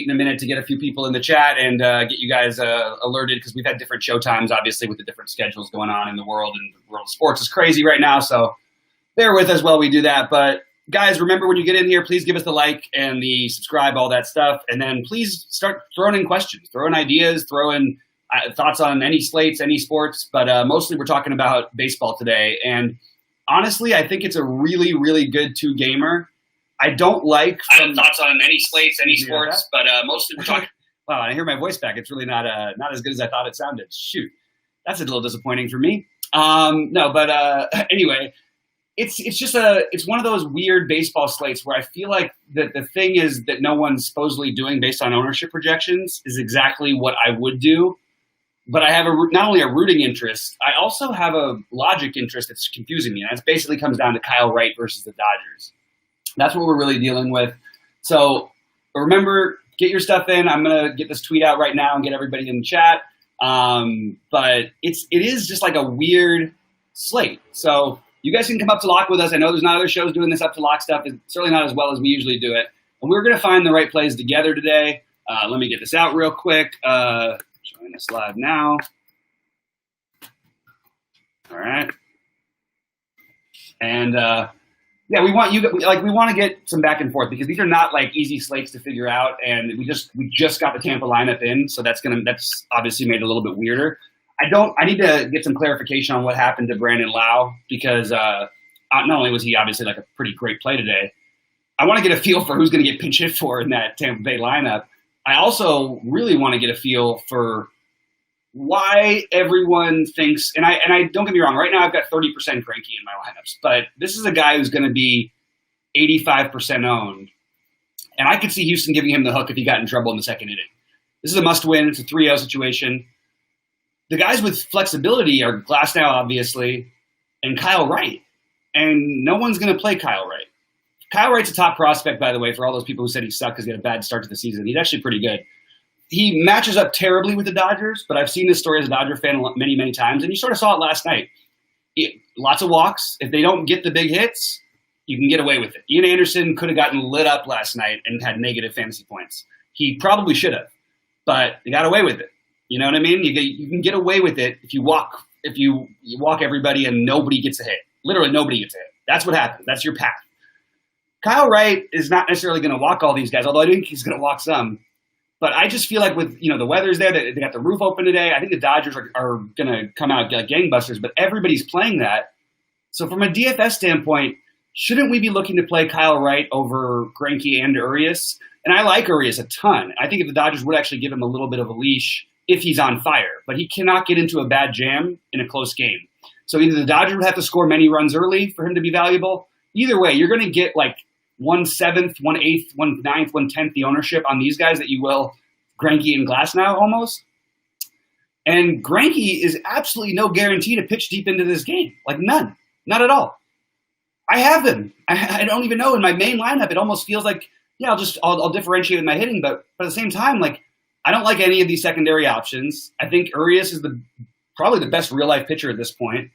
wait in a minute to get a few people in the chat and get you guys alerted, because we've had different show times, obviously, with the different schedules going on in the world, and the world of sports is crazy right now, so bear with us while we do that. But guys, remember, when you get in here, please give us the like and the subscribe, all that stuff, and then please start throwing in questions, throw in ideas, throw in thoughts on any slates, any sports, but mostly we're talking about baseball today. And honestly, I think it's a really, really good two-gamer. I don't like thoughts on any slates, any sports, but mostly we're talking. Wow, I hear my voice back. It's really not as good as I thought it sounded. Shoot, that's a little disappointing for me. No, but anyway, it's one of those weird baseball slates where I feel like that the thing is that no one's supposedly doing based on ownership projections is exactly what I would do. But I have not only a rooting interest, I also have a logic interest that's confusing me. And it basically comes down to Kyle Wright versus the Dodgers. That's what we're really dealing with. So remember, get your stuff in. I'm going to get this tweet out right now and get everybody in the chat. But it is just like a weird slate. So you guys can come up to lock with us. I know there's not other shows doing this up to lock stuff. It's certainly not as well as we usually do it. And we're going to find the right plays together today. Let me get this out real quick. Join us live now. All right. And yeah, we want to get some back and forth, because these are not like easy slates to figure out, and we just got the Tampa lineup in, so that's obviously made it a little bit weirder. I need to get some clarification on what happened to Brandon Lau, because not only was he obviously like a pretty great play today, I want to get a feel for who's going to get pinch hit for in that Tampa Bay lineup. I also really want to get a feel for why everyone thinks, and I don't get me wrong, right now I've got 30% Greinke in my lineups, but this is a guy who's going to be 85% owned, and I could see Houston giving him the hook if he got in trouble in the second inning. This is a must-win. It's a 3-0 situation. The guys with flexibility are Glasnow, obviously, and Kyle Wright, and no one's going to play Kyle Wright. Kyle Wright's a top prospect, by the way, for all those people who said he sucked because he had a bad start to the season. He's actually pretty good. He matches up terribly with the Dodgers, but I've seen this story as a Dodger fan many, many times, and you sort of saw it last night. Lots of walks. If they don't get the big hits, you can get away with it. Ian Anderson could have gotten lit up last night and had negative fantasy points. He probably should have, but he got away with it. You know what I mean? You can get away with it if you walk everybody and nobody gets a hit. Literally nobody gets a hit. That's what happens. That's your path. Kyle Wright is not necessarily going to walk all these guys, although I think he's going to walk some. But I just feel like with the weather's there, they got the roof open today. I think the Dodgers are going to come out like gangbusters, but everybody's playing that. So from a DFS standpoint, shouldn't we be looking to play Kyle Wright over Greinke and Urias? And I like Urias a ton. I think if the Dodgers would actually give him a little bit of a leash if he's on fire, but he cannot get into a bad jam in a close game. So either the Dodgers would have to score many runs early for him to be valuable. Either way, you're going to get like 1/7, 1/8, 1/9, 1/10 the ownership on these guys that you will Greinke and Glasnow almost. And Greinke is absolutely no guarantee to pitch deep into this game. Like none. Not at all. I have him. I don't even know. In my main lineup, it almost feels like, yeah, I'll differentiate with my hitting, but at the same time, like, I don't like any of these secondary options. I think Urias is probably the best real-life pitcher at this point.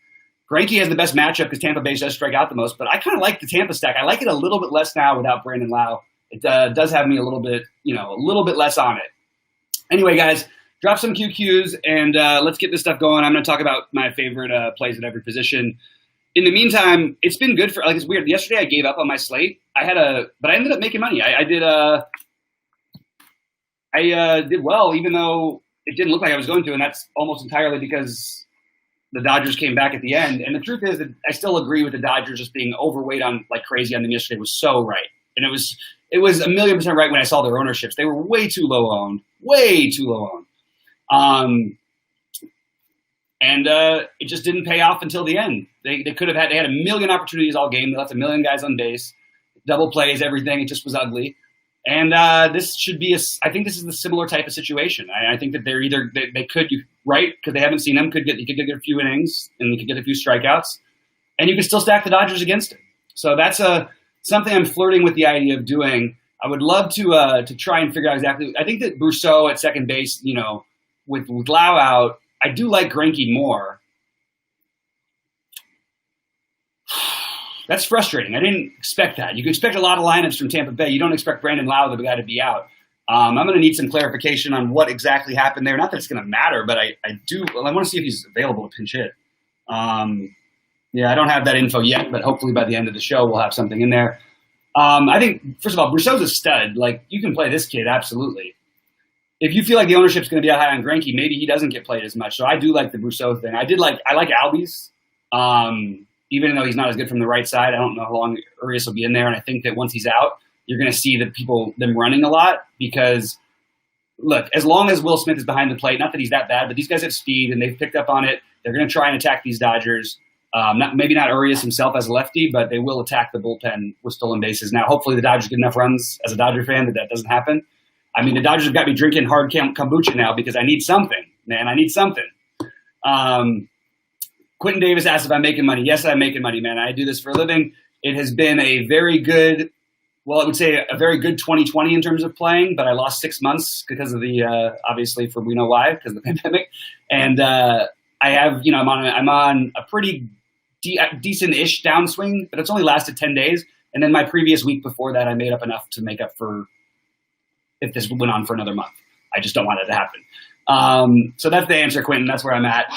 Greinke has the best matchup because Tampa Bay does strike out the most, but I kind of like the Tampa stack. I like it a little bit less now without Brandon Lau. It does have me a little bit less on it. Anyway, guys, drop some QQs and let's get this stuff going. I'm going to talk about my favorite plays at every position. In the meantime, it's been good it's weird. Yesterday I gave up on my slate. But I ended up making money. I did well, even though it didn't look like I was going to, and that's almost entirely because the Dodgers came back at the end. And the truth is that I still agree with the Dodgers just being overweight on like crazy on them yesterday was so right. And it was 1,000,000% right when I saw their ownerships. They were way too low owned. And it just didn't pay off until the end. They had a million opportunities all game. They left a million guys on base, double plays, everything. It just was ugly. And this should be I think this is the similar type of situation. I think that they're either they could, right, because they haven't seen them, you could get a few innings and you could get a few strikeouts, and you can still stack the Dodgers against it. So that's something I'm flirting with the idea of doing. I would love to try and figure out exactly. I think that Brousseau at second base, with Lau out, I do like Greinke more. That's frustrating. I didn't expect that. You could expect a lot of lineups from Tampa Bay. You don't expect Brandon Lau, the guy, to be out. I'm going to need some clarification on what exactly happened there. Not that it's going to matter, but I want to see if he's available to pinch hit. Yeah, I don't have that info yet, but hopefully by the end of the show we'll have something in there. I think, first of all, Brousseau's a stud. Like, you can play this kid, absolutely. If you feel like the ownership's going to be high on Greinke, maybe he doesn't get played as much. So I do like the Brousseau thing. I like Albies, even though he's not as good from the right side. I don't know how long Urias will be in there, and I think that once he's out, you're going to see them running a lot because, look, as long as Will Smith is behind the plate, not that he's that bad, but these guys have speed, and they've picked up on it. They're going to try and attack these Dodgers. Maybe not Urias himself as a lefty, but they will attack the bullpen with stolen bases. Now, hopefully the Dodgers get enough runs as a Dodger fan that doesn't happen. I mean, the Dodgers have got me drinking hard kombucha now because I need something, man. I need something. Quentin Davis asked if I'm making money. Yes, I'm making money, man. I do this for a living. It has been a very good, I would say a very good 2020 in terms of playing, but I lost 6 months because of the, obviously we know why, because of the pandemic. And I have, I'm on a pretty decent-ish downswing, but it's only lasted 10 days. And then my previous week before that, I made up enough to make up for if this went on for another month. I just don't want it to happen. So that's the answer, Quentin. That's where I'm at.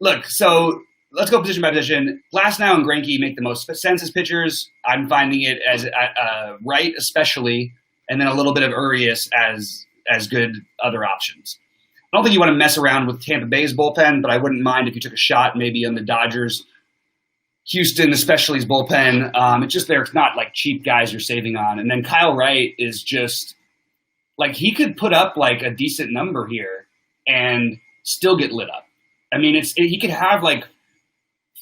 Look, so let's go position by position. Glasnow and Greinke make the most sense as pitchers. I'm finding it as right, especially, and then a little bit of Urias as good other options. I don't think you want to mess around with Tampa Bay's bullpen, but I wouldn't mind if you took a shot maybe on the Dodgers. Houston, especially's bullpen, it's just they're not like cheap guys you're saving on. And then Kyle Wright is just like he could put up like a decent number here and still get lit up. I mean, he could have like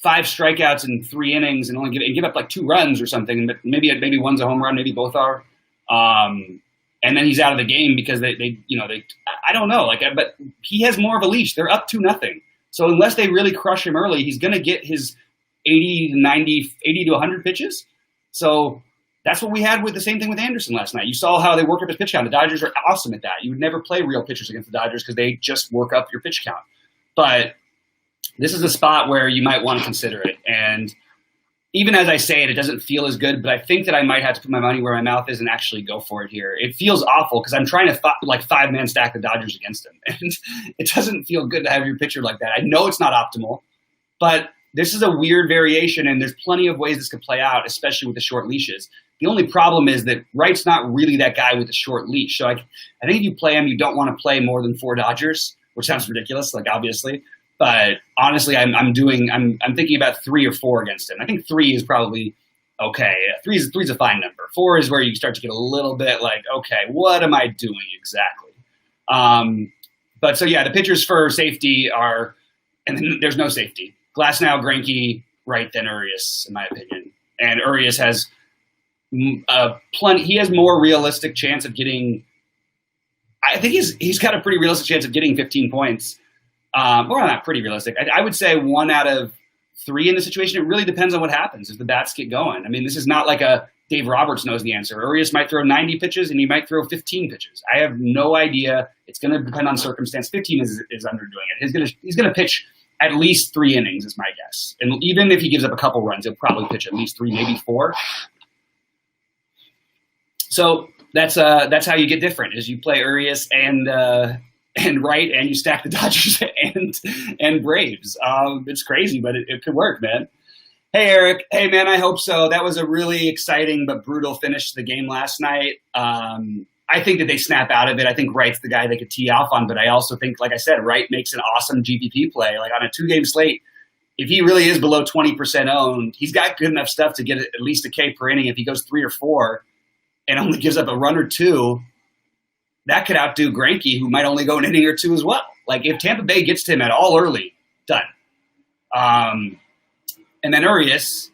5 strikeouts in 3 innings and only give up like 2 runs or something. But maybe one's a home run, maybe both are. And then he's out of the game because they I don't know, but he has more of a leash. They're up 2-0. So unless they really crush him early, he's going to get his 80 to 100 pitches. So that's what we had with the same thing with Anderson last night. You saw how they worked up his pitch count. The Dodgers are awesome at that. You would never play real pitchers against the Dodgers because they just work up your pitch count. But this is a spot where you might want to consider it. And even as I say it, it doesn't feel as good, but I think that I might have to put my money where my mouth is and actually go for it here. It feels awful because I'm trying to 5-man stack the Dodgers against him. And it doesn't feel good to have your pitcher like that. I know it's not optimal, but this is a weird variation, and there's plenty of ways this could play out, especially with the short leashes. The only problem is that Wright's not really that guy with a short leash. So I think if you play him, you don't want to play more than 4 Dodgers, which sounds ridiculous, obviously. But honestly, I'm thinking about 3 or 4 against him. I think 3 is probably okay. 3 is a fine number. 4 is where you start to get a little bit like, okay, what am I doing exactly? But so yeah, the pitchers for safety are, and then there's no safety. Glasnow, Greinke, Wright, then Urias, in my opinion. And Urias has he has more realistic chance of getting. I think he's got a pretty realistic chance of getting 15 points. Well, not pretty realistic. I would say 1 out of 3 in the situation. It really depends on what happens if the bats get going. I mean, this is not like a Dave Roberts knows the answer. Urias might throw 90 pitches and he might throw 15 pitches. I have no idea. It's going to depend on circumstance. 15 is underdoing it. He's going to pitch at least 3 innings is my guess. And even if he gives up a couple runs, he'll probably pitch at least 3, maybe 4. So that's how you get different is you play Urias and Wright and you stack the Dodgers and Braves. It's crazy, but it could work, man. Hey, Eric. Hey, man, I hope so. That was a really exciting but brutal finish to the game last night. I think that they snap out of it. I think Wright's the guy they could tee off on, but I also think, like I said, Wright makes an awesome GPP play. Like on a 2-game slate, if he really is below 20% owned, he's got good enough stuff to get at least a K per inning. If he goes 3 or 4 and only gives up a run or 2, that could outdo Greinke, who might only go an inning or 2 as well. Like if Tampa Bay gets to him at all early, done. And then Urias,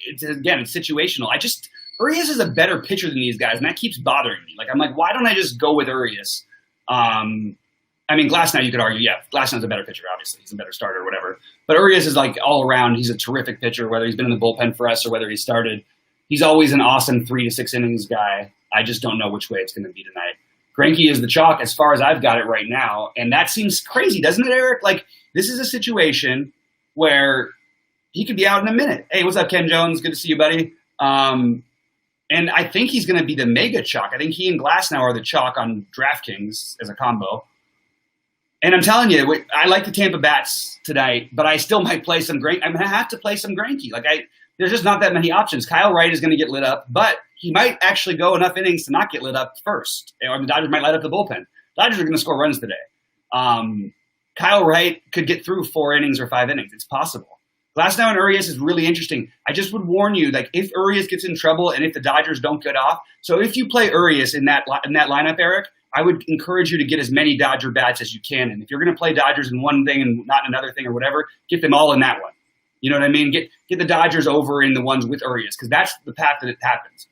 it's situational. Urias is a better pitcher than these guys, and that keeps bothering me. I'm like, why don't I just go with Urias? I mean, Glasnow, you could argue, yeah, Glasnow's a better pitcher, obviously. He's a better starter or whatever. But Urias is all around. He's a terrific pitcher, whether he's been in the bullpen for us or whether he started. He's always an awesome 3 to 6 innings guy. I just don't know which way it's going to be tonight. Greinke is the chalk as far as I've got it right now, and that seems crazy, doesn't it, Eric? This is a situation where he could be out in a minute. Hey, what's up, Ken Jones? Good to see you, buddy. And I think he's going to be the mega chalk. I think he and Glass now are the chalk on DraftKings as a combo. And I'm telling you, I like the Tampa bats tonight, but I still might play some Greinke. I'm going to have to play some Greinke. There's just not that many options. Kyle Wright is going to get lit up, but he might actually go enough innings to not get lit up first. Or the Dodgers might light up the bullpen. Dodgers are going to score runs today. Kyle Wright could get through 4 innings or 5 innings. It's possible. Glasnow and Urias is really interesting. I just would warn you, if Urias gets in trouble and if the Dodgers don't get off. So if you play Urias in that lineup, Eric, I would encourage you to get as many Dodger bats as you can. And if you're going to play Dodgers in one thing and not in another thing or whatever, get them all in that one. You know what I mean? Get the Dodgers over in the ones with Urias, because that's the path that it happens.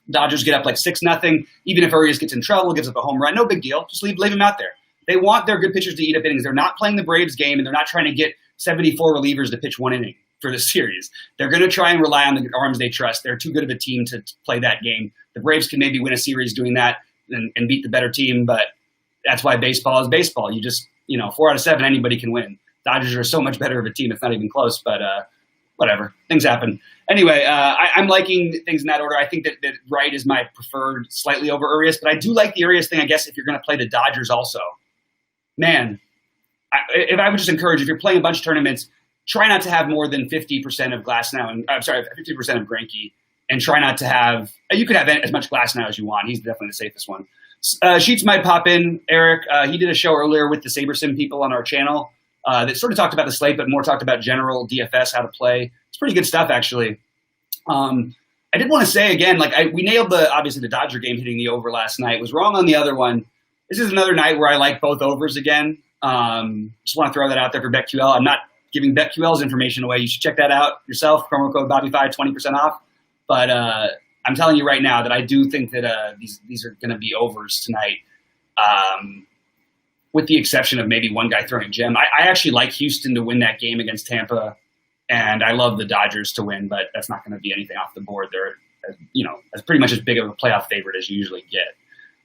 Dodgers get up 6-0. Even if Urias gets in trouble, gives up a home run, no big deal. Just leave him out there. They want their good pitchers to eat up innings. They're not playing the Braves game, and they're not trying to get 74 relievers to pitch 1 inning for the series. They're going to try and rely on the arms they trust. They're too good of a team to play that game. The Braves can maybe win a series doing that and beat the better team, but that's why baseball is baseball. You just, 4 out of 7, anybody can win. Dodgers are so much better of a team. It's not even close, but whatever. Things happen. Anyway, I'm liking things in that order. I think that Wright is my preferred slightly over Urias, but I do like the Urias thing, I guess, if you're going to play the Dodgers also. Man, if I would just encourage, if you're playing a bunch of tournaments, try not to have more than 50% of Glasnow, and 50% of Greinke, and try not to have – you could have as much Glasnow as you want. He's definitely the safest one. Sheets might pop in, Eric. He did a show earlier with the SaberSim people on our channel that sort of talked about the slate, but more talked about general DFS, how to play. It's pretty good stuff, actually. I did want to say again, we nailed obviously the Dodger game hitting the over last night. Was wrong on the other one. This is another night where I like both overs again. Just want to throw that out there for BetQL. I'm not giving BetQL's information away. You should check that out yourself. Promo code BobbyFi, 20% off. But I'm telling you right now that I do think that these are going to be overs tonight, with the exception of maybe one guy throwing a gem. I actually like Houston to win that game against Tampa, and I love the Dodgers to win, but that's not going to be anything off the board. They're, as pretty much as big of a playoff favorite as you usually get.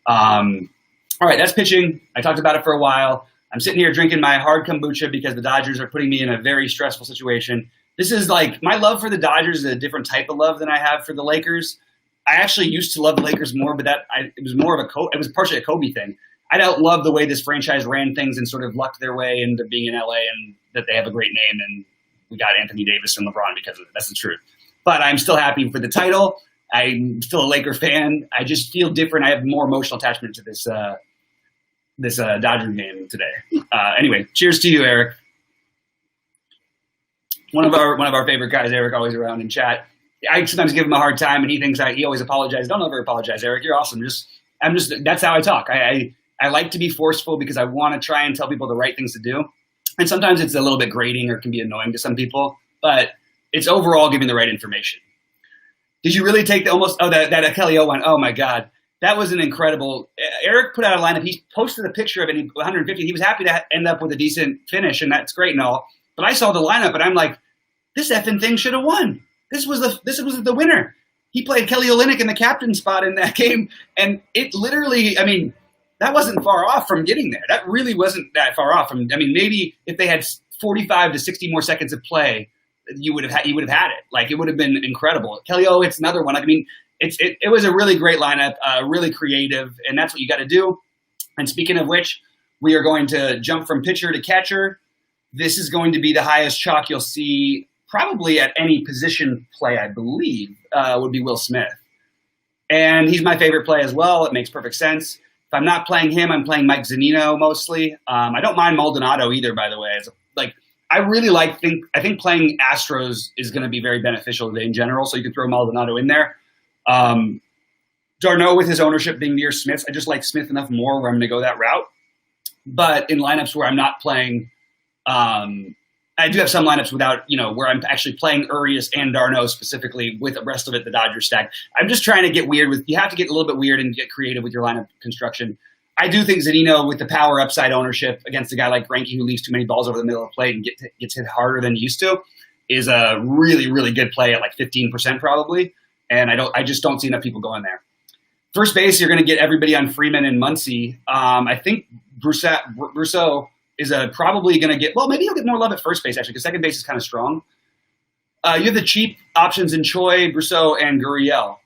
All right, that's pitching. I talked about it for a while. I'm sitting here drinking my hard kombucha because the Dodgers are putting me in a very stressful situation. This is my love for the Dodgers is a different type of love than I have for the Lakers. I actually used to love the Lakers more, but it was more of it was partially a Kobe thing. I don't love the way this franchise ran things and sort of lucked their way into being in LA and that they have a great name and we got Anthony Davis and LeBron because of it. That's the truth. But I'm still happy for the title. I'm still a Laker fan. I just feel different. I have more emotional attachment to this Dodger game today. Anyway, cheers to you, Eric. One of our favorite guys, Eric, always around in chat. I sometimes give him a hard time, and he thinks he always apologizes. Don't ever apologize, Eric. You're awesome. That's how I talk. I like to be forceful because I want to try and tell people the right things to do. And sometimes it's a little bit grating or can be annoying to some people, but it's overall giving the right information. Did you really take that Kelly O one? Oh my God. That was an incredible. Eric put out a lineup. He posted a picture of it. 150. He was happy to end up with a decent finish, and that's great and all. But I saw the lineup, and I'm like, this effing thing should have won. This was the winner. He played Kelly Olynyk in the captain spot in that game, and it literally. I mean, that wasn't far off from getting there. That really wasn't that far off from. I mean, maybe if they had 45 to 60 more seconds of play, you would have had it. It would have been incredible. Kelly O, it's another one. I mean. It was a really great lineup, really creative, and that's what you got to do. And speaking of which, we are going to jump from pitcher to catcher. This is going to be the highest chalk you'll see probably at any position play, I believe, would be Will Smith. And he's my favorite play as well. It makes perfect sense. If I'm not playing him, I'm playing Mike Zunino mostly. I don't mind Maldonado either, by the way. I really I think playing Astros is going to be very beneficial today in general, so you can throw Maldonado in there. Darno with his ownership being near Smith's, I just like Smith enough more where I'm going to go that route. But in lineups where I'm not playing, I do have some lineups without, where I'm actually playing Urias and Darno specifically with the rest of it, the Dodgers stack. I'm just trying to get weird you have to get a little bit weird and get creative with your lineup construction. I do think Zunino with the power upside ownership against a guy like Greinke who leaves too many balls over the middle of the plate and gets hit harder than he used to is a really, really good play at 15% probably. And I just don't see enough people going there. First base, you're going to get everybody on Freeman and Muncy. I think Brousseau is probably going to get – well, maybe he'll get more love at first base, actually, because second base is kind of strong. You have the cheap options in Choi, Brousseau, and Gurriel.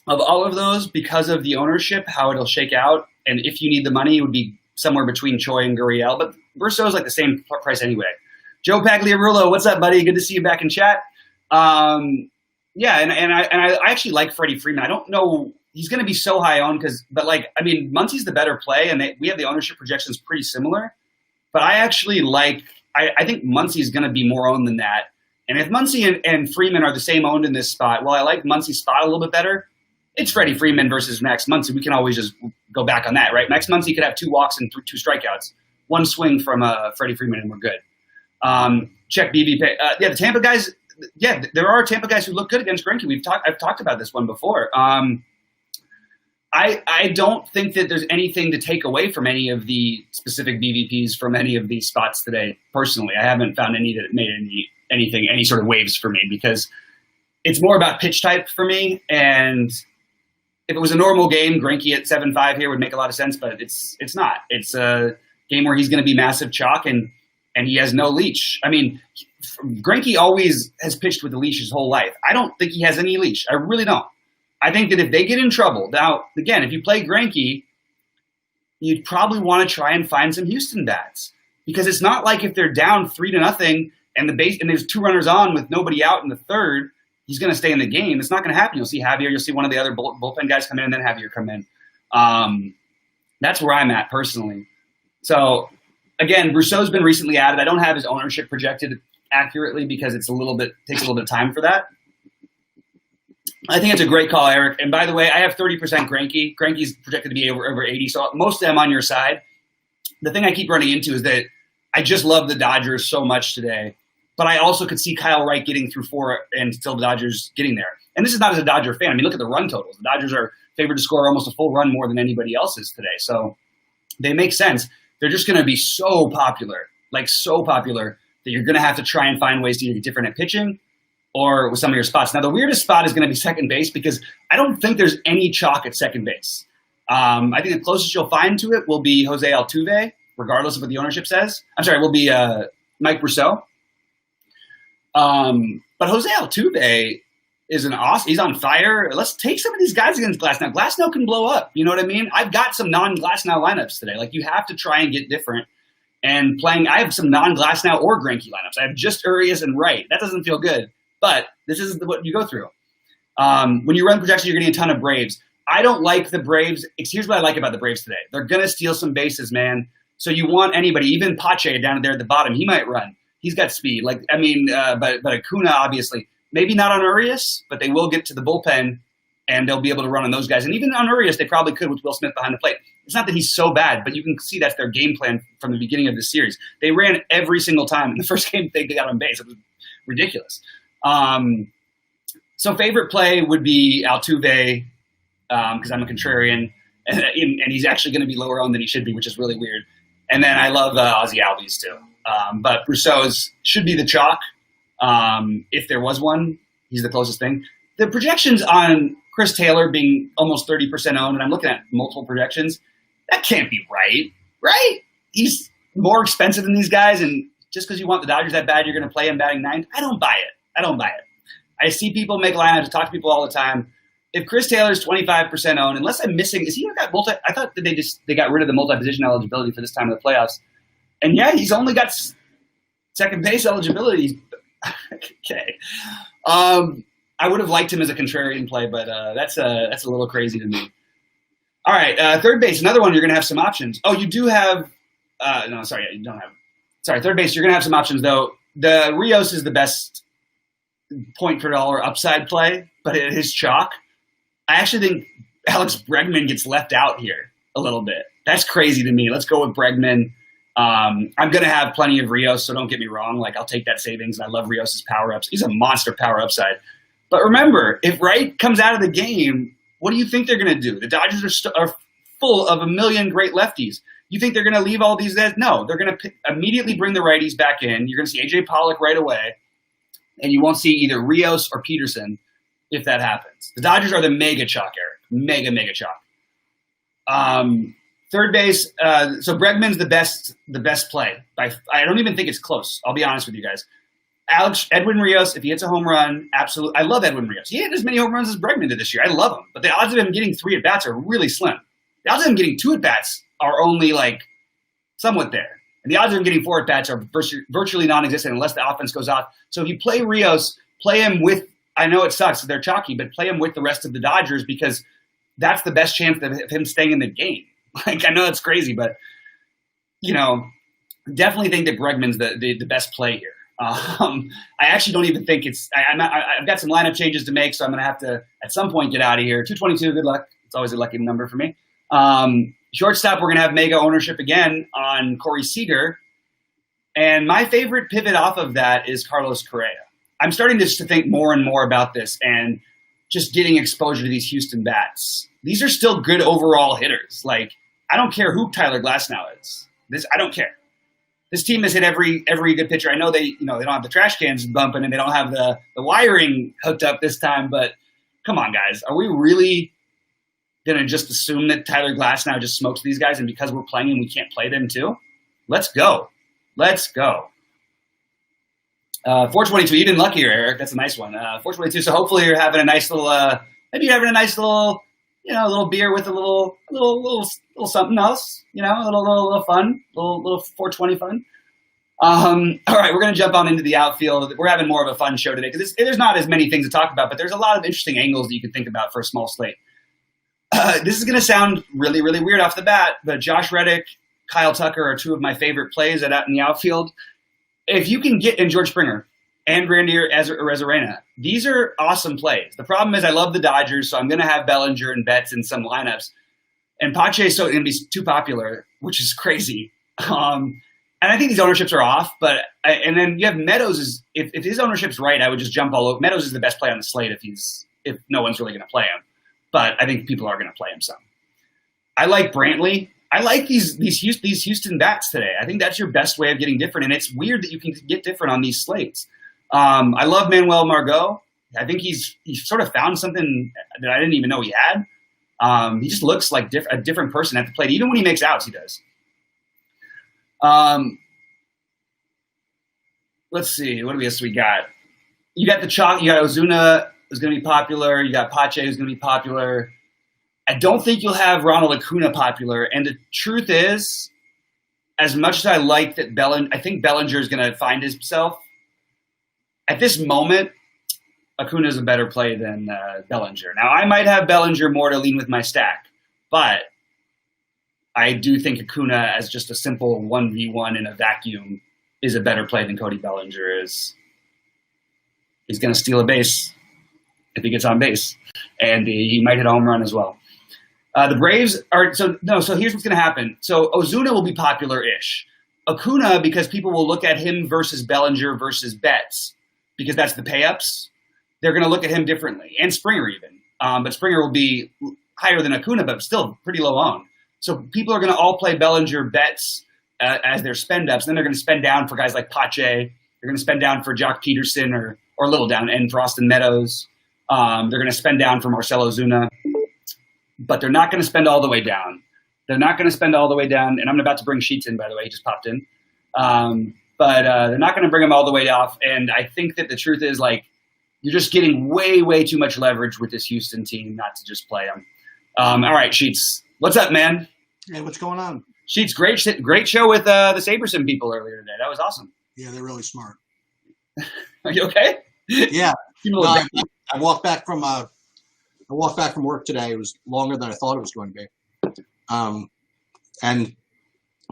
of all of those, because of the ownership, how it'll shake out, and if you need the money, it would be somewhere between Choi and Gurriel, but Verso is like the same price anyway. Joe Pagliarulo, what's up, buddy? Good to see you back in chat. Yeah, and I actually like Freddie Freeman. I don't know, he's going to be so high owned but Muncy's the better play, and we have the ownership projections pretty similar. But I actually I think Muncy's going to be more owned than that. And if Muncy and Freeman are the same owned in this spot, well, I like Muncy's spot a little bit better. It's Freddie Freeman versus Max Muncy. We can always just go back on that, right? Max Muncy could have 2 walks and 2 strikeouts, 1 swing from Freddie Freeman, and we're good. Check BB. Yeah, the Tampa guys. Yeah, there are Tampa guys who look good against Greinke. I've talked about this one before. I don't think that there's anything to take away from any of the specific BVPs from any of these spots today. Personally, I haven't found any that made any sort of waves for me, because it's more about pitch type for me. And if it was a normal game, Greinke at 7.5 here would make a lot of sense, but it's not. It's a game where he's going to be massive chalk, and he has no leash. I mean, Greinke always has pitched with a leash his whole life. I don't think he has any leash. I really don't. I think that if they get in trouble, now, again, if you play Greinke, you'd probably want to try and find some Houston bats, because it's not like if they're down 3-0 and there's 2 runners on with nobody out in the third, he's going to stay in the game. It's not going to happen. You'll see Javier. You'll see one of the other bullpen guys come in, and then Javier come in. That's where I'm at personally. So, again, Brousseau's been recently added. I don't have his ownership projected accurately because takes a little bit of time for that. I think it's a great call, Eric. And by the way, I have 30% Greinke. Greinke's projected to be over 80, so most of them on your side. The thing I keep running into is that I just love the Dodgers so much today, but I also could see Kyle Wright getting through 4 and still the Dodgers getting there. And this is not as a Dodger fan. I mean, look at the run totals. The Dodgers are favored to score almost a full run more than anybody else is today. So they make sense. They're just going to be so popular that you're going to have to try and find ways to either get different at pitching or with some of your spots. Now, the weirdest spot is going to be second base, because I don't think there's any chalk at second base. I think the closest you'll find to it will be Jose Altuve, regardless of what the ownership says. I'm sorry, will be Mike Brousseau. But Jose Altuve is he's on fire. Let's take some of these guys against Glasnow. Glasnow can blow up. You know what I mean? I've got some non-Glasnow lineups today. Like, you have to try and get different. And I have some non-Glasnow or Greinke lineups. I have just Urias and Wright. That doesn't feel good. But this is what you go through. When you run projections, you're getting a ton of Braves. I don't like the Braves. Here's what I like about the Braves today. They're going to steal some bases, man. So you want anybody, even Pache down there at the bottom, he might run. He's got speed. But Acuna, obviously. Maybe not on Urias, but they will get to the bullpen, and they'll be able to run on those guys. And even on Urias, they probably could with Will Smith behind the plate. It's not that he's so bad, but you can see that's their game plan from the beginning of the series. They ran every single time. In the first game, they got on base. It was ridiculous. So favorite play would be Altuve, because I'm a contrarian, and he's actually going to be lower owned than he should be, which is really weird. And then I love Ozzy Albies too. But Brousseau's should be the chalk. If there was one, he's the closest thing. The projections on Chris Taylor being almost 30% owned, and I'm looking at multiple projections, that can't be right? He's more expensive than these guys, and just because you want the Dodgers that bad, you're going to play him batting ninth? I don't buy it. I see people make lineups, talk to people all the time. If Chris Taylor's 25% owned, unless I'm missing, is he got multi? I thought that they got rid of the multi-position eligibility for this time of the playoffs. And yeah, he's only got second base eligibility. Okay. I would have liked him as a contrarian play, but that's a little crazy to me. All right, third base, another one. You're going to have some options. Oh, you do have. No, sorry, you don't have. Sorry, third base. You're going to have some options though. The Rios is the best point per dollar upside play, but it is chalk. I actually think Alex Bregman gets left out here a little bit. That's crazy to me. Let's go with Bregman. I'm going to have plenty of Rios, so don't get me wrong. Like, I'll take that savings, and I love Rios' power-ups. He's a monster power upside. But remember, if Wright comes out of the game, what do you think they're going to do? The Dodgers are full of a million great lefties. You think they're going to leave all these guys? No, they're going to immediately bring the righties back in. You're going to see A.J. Pollock right away, and you won't see either Rios or Peterson if that happens. The Dodgers are the mega chalk, Eric. Mega chalk. Third base, so Bregman's the best play. I don't even think it's close. I'll be honest with you guys. Edwin Rios, if he hits a home run, absolutely. I love Edwin Rios. He hit as many home runs as Bregman did this year. I love him. But the odds of him getting 3 at-bats are really slim. The odds of him getting 2 at-bats are only like somewhat there. And the odds of him getting 4 at-bats are virtually non-existent unless the offense goes off. So if you play Rios, play him with – I know it sucks, they're chalky, but play him with the rest of the Dodgers because that's the best chance of him staying in the game. Like, I know it's crazy, but, definitely think that Bregman's the best play here. I actually don't even think it's – I've got some lineup changes to make, so I'm going to have to, at some point, get out of here. 222, good luck. It's always a lucky number for me. Shortstop, we're going to have mega ownership again on Corey Seager. And my favorite pivot off of that is Carlos Correa. I'm starting to think more and more about this and just getting exposure to these Houston bats. These are still good overall hitters. Like, I don't care who Tyler Glasnow is. I don't care. This team has hit every good pitcher. I know they don't have the trash cans bumping and they don't have the wiring hooked up this time, but come on, guys. Are we really going to just assume that Tyler Glasnow just smokes these guys and because we're playing and we can't play them too? Let's go. 422, you've been luckier, Eric. That's a nice one. 422, so hopefully you're having a nice little, maybe you're having a nice little, a little beer with a little something else, a little fun, little 420 fun. All right, we're going to jump on into the outfield. We're having more of a fun show today because there's not as many things to talk about, but there's a lot of interesting angles that you can think about for a small slate. This is going to sound really, really weird off the bat, but Josh Reddick, Kyle Tucker are 2 of my favorite plays in the outfield. If you can get in George Springer and Grandier Arozarena, these are awesome plays. The problem is I love the Dodgers, so I'm going to have Bellinger and Betts in some lineups. And Pache is going to be too popular, which is crazy. And I think these ownerships are off. And then you have Meadows. If his ownership's right, I would just jump all over. Meadows is the best play on the slate if no one's really going to play him. But I think people are going to play him some. I like Brantley. I like these Houston bats today. I think that's your best way of getting different, and it's weird that you can get different on these slates. I love Manuel Margot. I think he's sort of found something that I didn't even know he had. He just looks like a different person at the plate. Even when he makes outs, he does. Let's see. What else we got? You got the chalk. You got Ozuna who's going to be popular. You got Pache who's going to be popular. I don't think you'll have Ronald Acuna popular. And the truth is, as much as I like that I think Bellinger is going to find himself. At this moment, Acuna is a better play than Bellinger. Now, I might have Bellinger more to lean with my stack, but I do think Acuna as just a simple 1v1 in a vacuum is a better play than Cody Bellinger is. He's going to steal a base if he gets on base, and he might hit a home run as well. The Braves are so here's what's going to happen. So Ozuna will be popular-ish. Acuna, because people will look at him versus Bellinger versus Betts, because that's the pay-ups, they're going to look at him differently, and Springer even. But Springer will be higher than Acuna, but still pretty low owned. So people are going to all play Bellinger, Betts as their spend-ups. Then they're going to spend down for guys like Pache. They're going to spend down for Jock Peterson or a little down, and for Austin Meadows. They're going to spend down for Marcell Ozuna. But they're not going to spend all the way down. And I'm about to bring Sheets in, by the way. He just popped in. But they're not going to bring him all the way off. And I think that the truth is, like, you're just getting way, way too much leverage with this Houston team not to just play them. All right, Sheets. What's up, man? Hey, what's going on? Sheets, great show with the Saberson people earlier today. That was awesome. Yeah, they're really smart. Are you okay? Yeah. I walked back from work today. It was longer than I thought it was going to be. And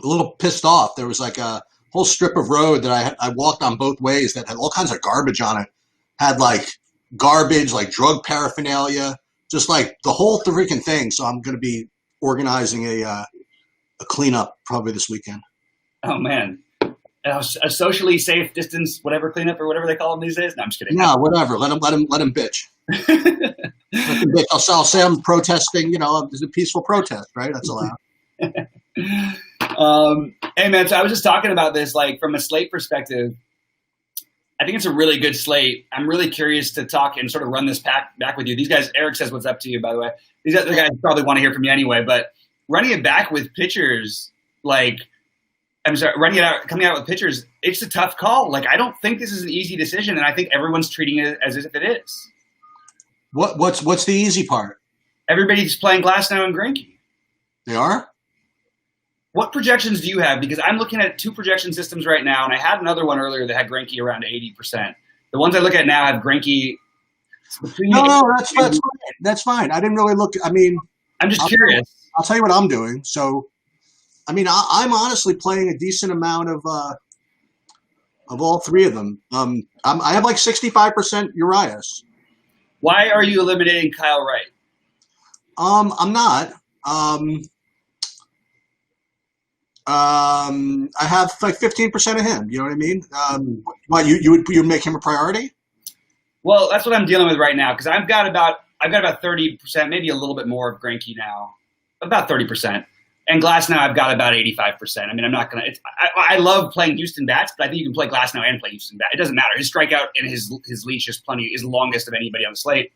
a little pissed off. There was like a whole strip of road that I walked on both ways that had all kinds of garbage on it. Had like garbage, like drug paraphernalia, just like the whole freaking thing. So I'm going to be organizing a cleanup probably this weekend. Oh, man. A socially safe distance, whatever cleanup or whatever they call them these days. No, I'm just kidding. No, whatever. Let him bitch. Let him bitch. I'll say I'm protesting. It's a peaceful protest, right? That's allowed. Hey man, so I was just talking about this, like from a slate perspective. I think it's a really good slate. I'm really curious to talk and sort of run this back with you. These guys, Eric says what's up to you, by the way. These other guys probably want to hear from you anyway, but running it back with pitchers, like I'm sorry, coming out with pitchers, it's a tough call. Like, I don't think this is an easy decision, and I think everyone's treating it as if it is. What's the easy part? Everybody's playing Glasnow and Greinke. They are? What projections do you have? Because I'm looking at 2 projection systems right now, and I had another one earlier that had Greinke around 80%. The ones I look at now have Greinke between. No, that's fine. That's fine. I didn't really look. I mean, I'm just curious. I'll tell you what I'm doing. So, I mean, I'm honestly playing a decent amount of all 3 of them. I have like 65% Urias. Why are you eliminating Kyle Wright? I'm not. I have like 15% of him. You know what I mean? What you would make him a priority? Well, that's what I'm dealing with right now because I've got about 30%, maybe a little bit more of Greinke now, about 30%, and Glasnow I've got about 85%. I mean, I'm not gonna. I love playing Houston bats, but I think you can play Glasnow and play Houston bat. It doesn't matter. His strikeout and his leash is the longest of anybody on the slate.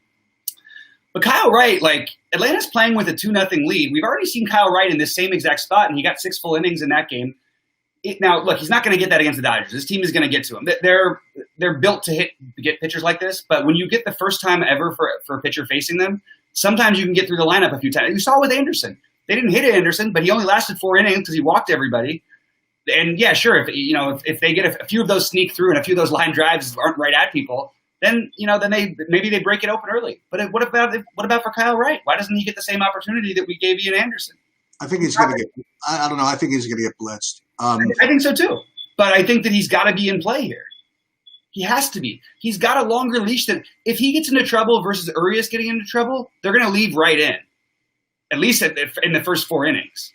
But Kyle Wright, like, Atlanta's playing with a 2-0 lead. We've already seen Kyle Wright in this same exact spot, and he got 6 full innings in that game. Now, look, he's not going to get that against the Dodgers. This team is going to get to him. They're built to get pitchers like this, but when you get the first time ever for a pitcher facing them, sometimes you can get through the lineup a few times. You saw with Anderson. They didn't hit Anderson, but he only lasted 4 innings because he walked everybody. And, yeah, sure, if they get a few of those sneak through and a few of those line drives aren't right at people, then maybe they break it open early. But what about for Kyle Wright? Why doesn't he get the same opportunity that we gave Ian Anderson? I think he's going to get. I don't know. I think he's going to get blitzed. I think so too. But I think that he's got to be in play here. He has to be. He's got a longer leash than if he gets into trouble versus Urias getting into trouble. They're going to leave right in, at least in the first 4 innings.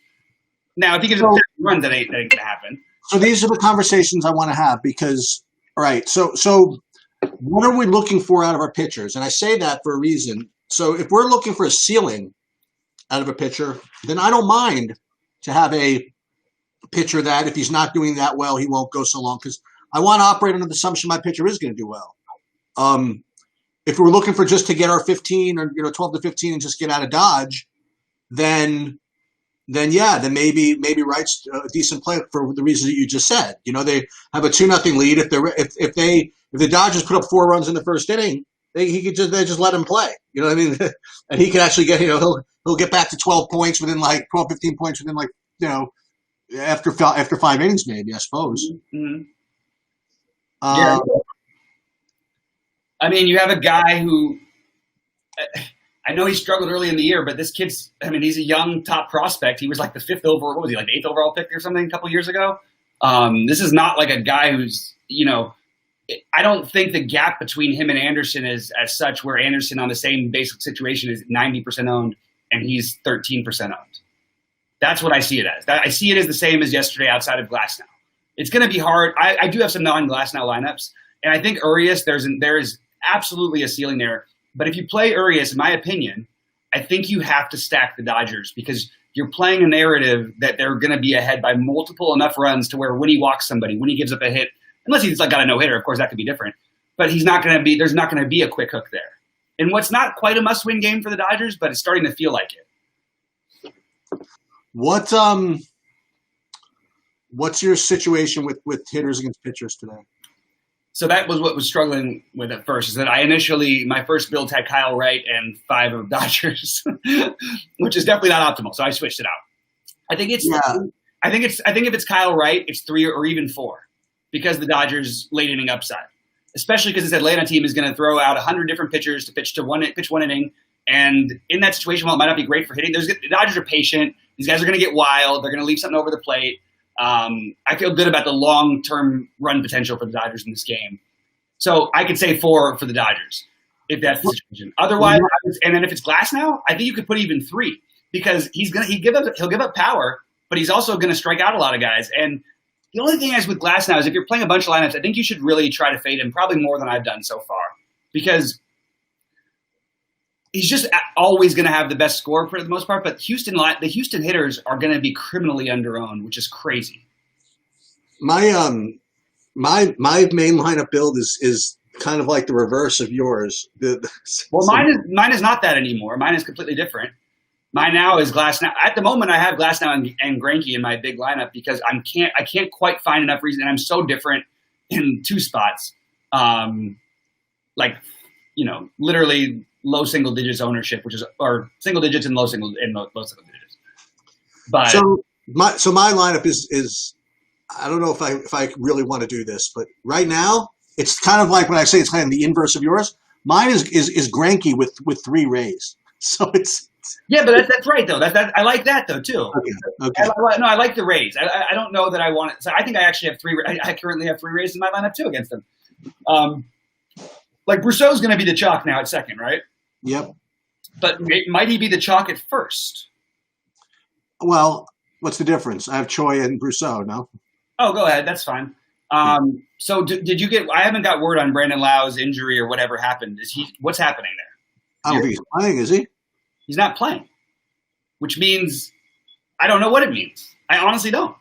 Now, if he gets a run, that ain't going to happen. So these are the conversations I want to have because, all right. So what are we looking for out of our pitchers? And I say that for a reason. So if we're looking for a ceiling out of a pitcher, then I don't mind to have a pitcher that if he's not doing that well, he won't go so long because I want to operate under the assumption my pitcher is going to do well. If we're looking for just to get our 15 or 12 to 15 and just get out of Dodge, then maybe Wright's a decent play for the reasons that you just said. They have a 2-0 lead. If the Dodgers put up 4 runs in the first inning, they just let him play. You know what I mean? And he could actually get he'll get back to 12 points within like 12, 15 points within like after 5 innings maybe I suppose. Mm-hmm. Yeah. I mean, you have a guy who I know he struggled early in the year, but this kid's he's a young top prospect. He was like the 5th overall. What was he, like the 8th overall pick or something a couple years ago? This is not like a guy who's I don't think the gap between him and Anderson is as such where Anderson on the same basic situation is 90% owned and he's 13% owned. That's what I see it as. I see it as the same as yesterday outside of Glasnow. It's going to be hard. I do have some non-Glasnow lineups, and I think Urias, there is absolutely a ceiling there. But if you play Urias, in my opinion, I think you have to stack the Dodgers because you're playing a narrative that they're going to be ahead by multiple enough runs to where when he walks somebody, when he gives up a hit, unless he's got a no-hitter, of course, that could be different. But there's not going to be a quick hook there. And what's not quite a must-win game for the Dodgers, but it's starting to feel like it. What's your situation with hitters against pitchers today? So that was what was struggling with at first, is that my first build had Kyle Wright and 5 of Dodgers, which is definitely not optimal. So I switched it out. I think if it's Kyle Wright, it's 3 or even 4 because the Dodgers late inning upside, especially because this Atlanta team is going to throw out 100 different pitchers to pitch one inning. And in that situation, while it might not be great for hitting, the Dodgers are patient. These guys are going to get wild. They're going to leave something over the plate. I feel good about the long-term run potential for the Dodgers in this game. So I could say 4 for the Dodgers if that's the situation. Otherwise, and then if it's Glasnow, I think you could put even 3 because he'll give up power, but he's also going to strike out a lot of guys. And the only thing is with Glasnow is if you're playing a bunch of lineups, I think you should really try to fade him probably more than I've done so far because he's just always going to have the best score for the most part, but the Houston hitters are going to be criminally underowned, which is crazy. My main lineup build is kind of like the reverse of yours. Well, mine is not that anymore. Mine is completely different. Mine now is Glasnow. At the moment, I have Glasnow and Greinke in my big lineup because I can't quite find enough reason, and I'm so different in two spots. Literally low single digits ownership, or single digits and low single digits. But so my lineup is I don't know if I really want to do this, but right now it's kind of like when I say it's kind of the inverse of yours. Mine is Greinke with 3 Rays. So it's yeah, but that's right though. I like that though too. Okay. I like the Rays. I don't know that I want it. So I think I actually have 3. I currently have 3 Rays in my lineup too against them. Like Brousseau's going to be the chalk now at second, right? Yep. But might he be the chalk at first? Well, what's the difference? I have Choi and Brousseau. No. Oh, go ahead. That's fine. So did you get? I haven't got word on Brandon Lau's injury or whatever happened. What's happening there? I don't think he's playing, is he? He's not playing, which means I don't know what it means. I honestly don't.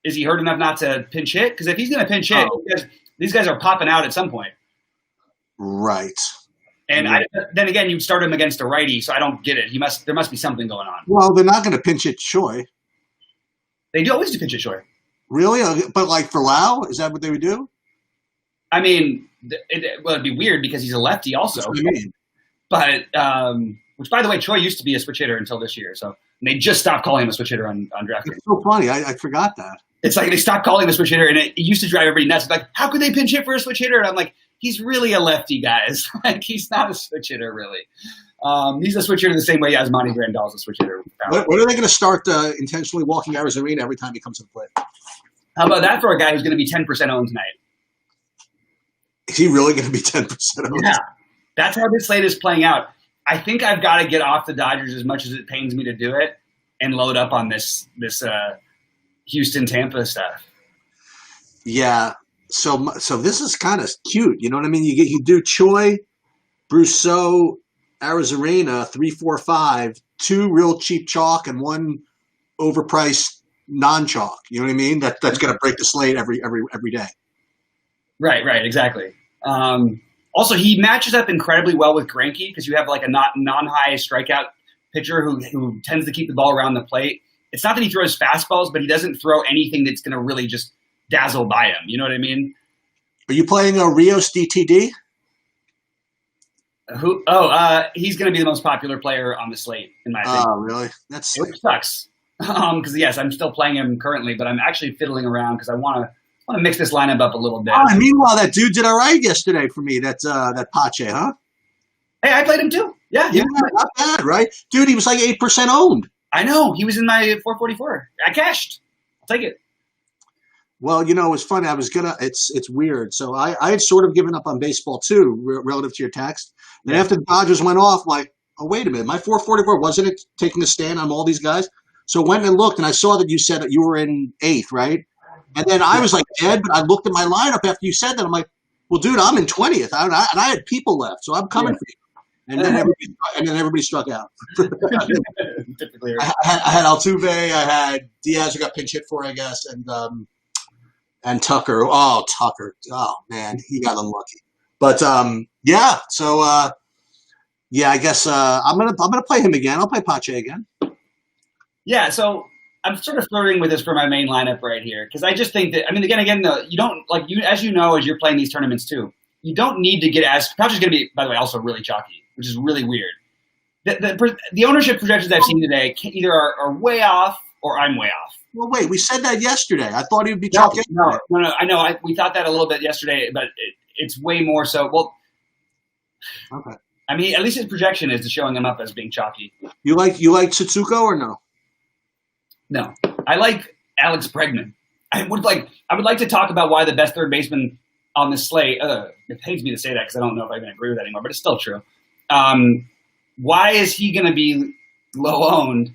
Is he hurt enough not to pinch hit? Because if he's going to pinch hit, these guys are popping out at some point. Right. And then again, you start him against a righty, so I don't get it. There must be something going on. Well, they're not going to pinch hit Choi. They do always do pinch hit Choi. Really? But like for Lau, is that what they would do? I mean, it'd be weird because he's a lefty also. That's what I mean. But which, by the way, Choi used to be a switch hitter until this year. So they just stopped calling him a switch hitter on DraftKings. It's so funny. I forgot that. It's like they stopped calling him a switch hitter, and it used to drive everybody nuts. Like, how could they pinch hit for a switch hitter? And I'm like, he's really a lefty, guys. Like, he's not a switch hitter, really. He's a switch hitter the same way as Monty Grandal's a switch hitter. When are they going to start intentionally walking Arizarena every time he comes to the plate? How about that for a guy who's going to be 10% owned tonight? Is he really going to be 10% owned? Yeah. That's how this slate is playing out. I think I've got to get off the Dodgers as much as it pains me to do it and load up on this Houston-Tampa stuff. Yeah. So this is kind of cute. You know what I mean? You do Choi, Brousseau, Arizarena, 3, 4, 5, 2 real cheap chalk and 1 overpriced non-chalk. You know what I mean? That's going to break the slate every day. Right, exactly. Also, he matches up incredibly well with Greinke because you have like a non-high strikeout pitcher who tends to keep the ball around the plate. It's not that he throws fastballs, but he doesn't throw anything that's going to really just dazzle by him. You know what I mean? Are you playing a Rios DTD? He's going to be the most popular player on the slate, in my opinion. Oh, really? Which sucks. Because, yes, I'm still playing him currently, but I'm actually fiddling around because I want to mix this lineup up a little bit. Oh, and meanwhile, that dude did all right yesterday for me. That Pache, huh? Hey, I played him too. Yeah, not bad, right? Dude, he was like 8% owned. I know. He was in my 444. I cashed. I'll take it. Well, you know, it was funny. It's weird. So I had sort of given up on baseball too, relative to your text. And after the Dodgers went off, I'm like, oh, wait a minute. My 444, wasn't it taking a stand on all these guys? So I went and looked, and I saw that you said that you were in 8th, right? And then I was like dead, but I looked at my lineup after you said that. I'm like, well, dude, I'm in 20th. And I had people left, so I'm coming for you. And then everybody struck out. Typically, right. I had Altuve, I had Diaz, who got pinch hit for, I guess, and Tucker. Oh, Tucker. Oh man, he got unlucky. But yeah. So yeah, I guess I'm gonna play him again. I'll play Pache again. Yeah. So I'm sort of flirting with this for my main lineup right here because I just think that again, though, you don't as you're playing these tournaments too. You don't need to get Pache's going to be, by the way, also really chalky, which is really weird. The ownership projections I've seen today either are way off or I'm way off. Well, wait, we said that yesterday. I thought he would be chalky. No, I know. We thought that a little bit yesterday, but it's way more so. Well, okay. I mean, at least his projection is showing him up as being chalky. You like Tsutsuko or no? No, I like Alex Bregman. I would like to talk about why the best third baseman on the slate. It pains me to say that because I don't know if I even agree with that anymore, but it's still true. Why is he going to be low owned,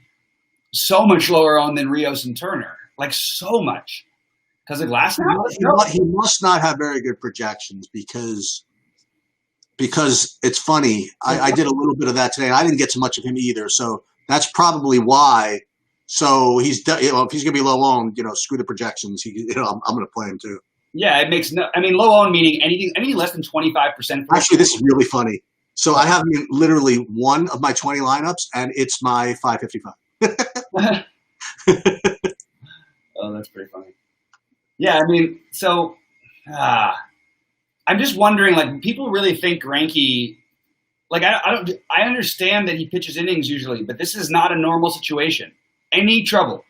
so much lower owned than Rios and Turner? Like so much because of Glasnow? He must not have very good projections because it's funny. I did a little bit of that today. I didn't get so much of him either, so that's probably why. So if he's going to be low owned, screw the projections. I'm going to play him too. Yeah, it makes low owned meaning anything less than 25%. Actually, this is really funny. So I have literally one of my 20 lineups, and it's my 555. Oh, that's pretty funny. Yeah, I mean, so I'm just wondering, like, people really think Greinke. Like, I understand that he pitches innings usually, but this is not a normal situation. Any trouble,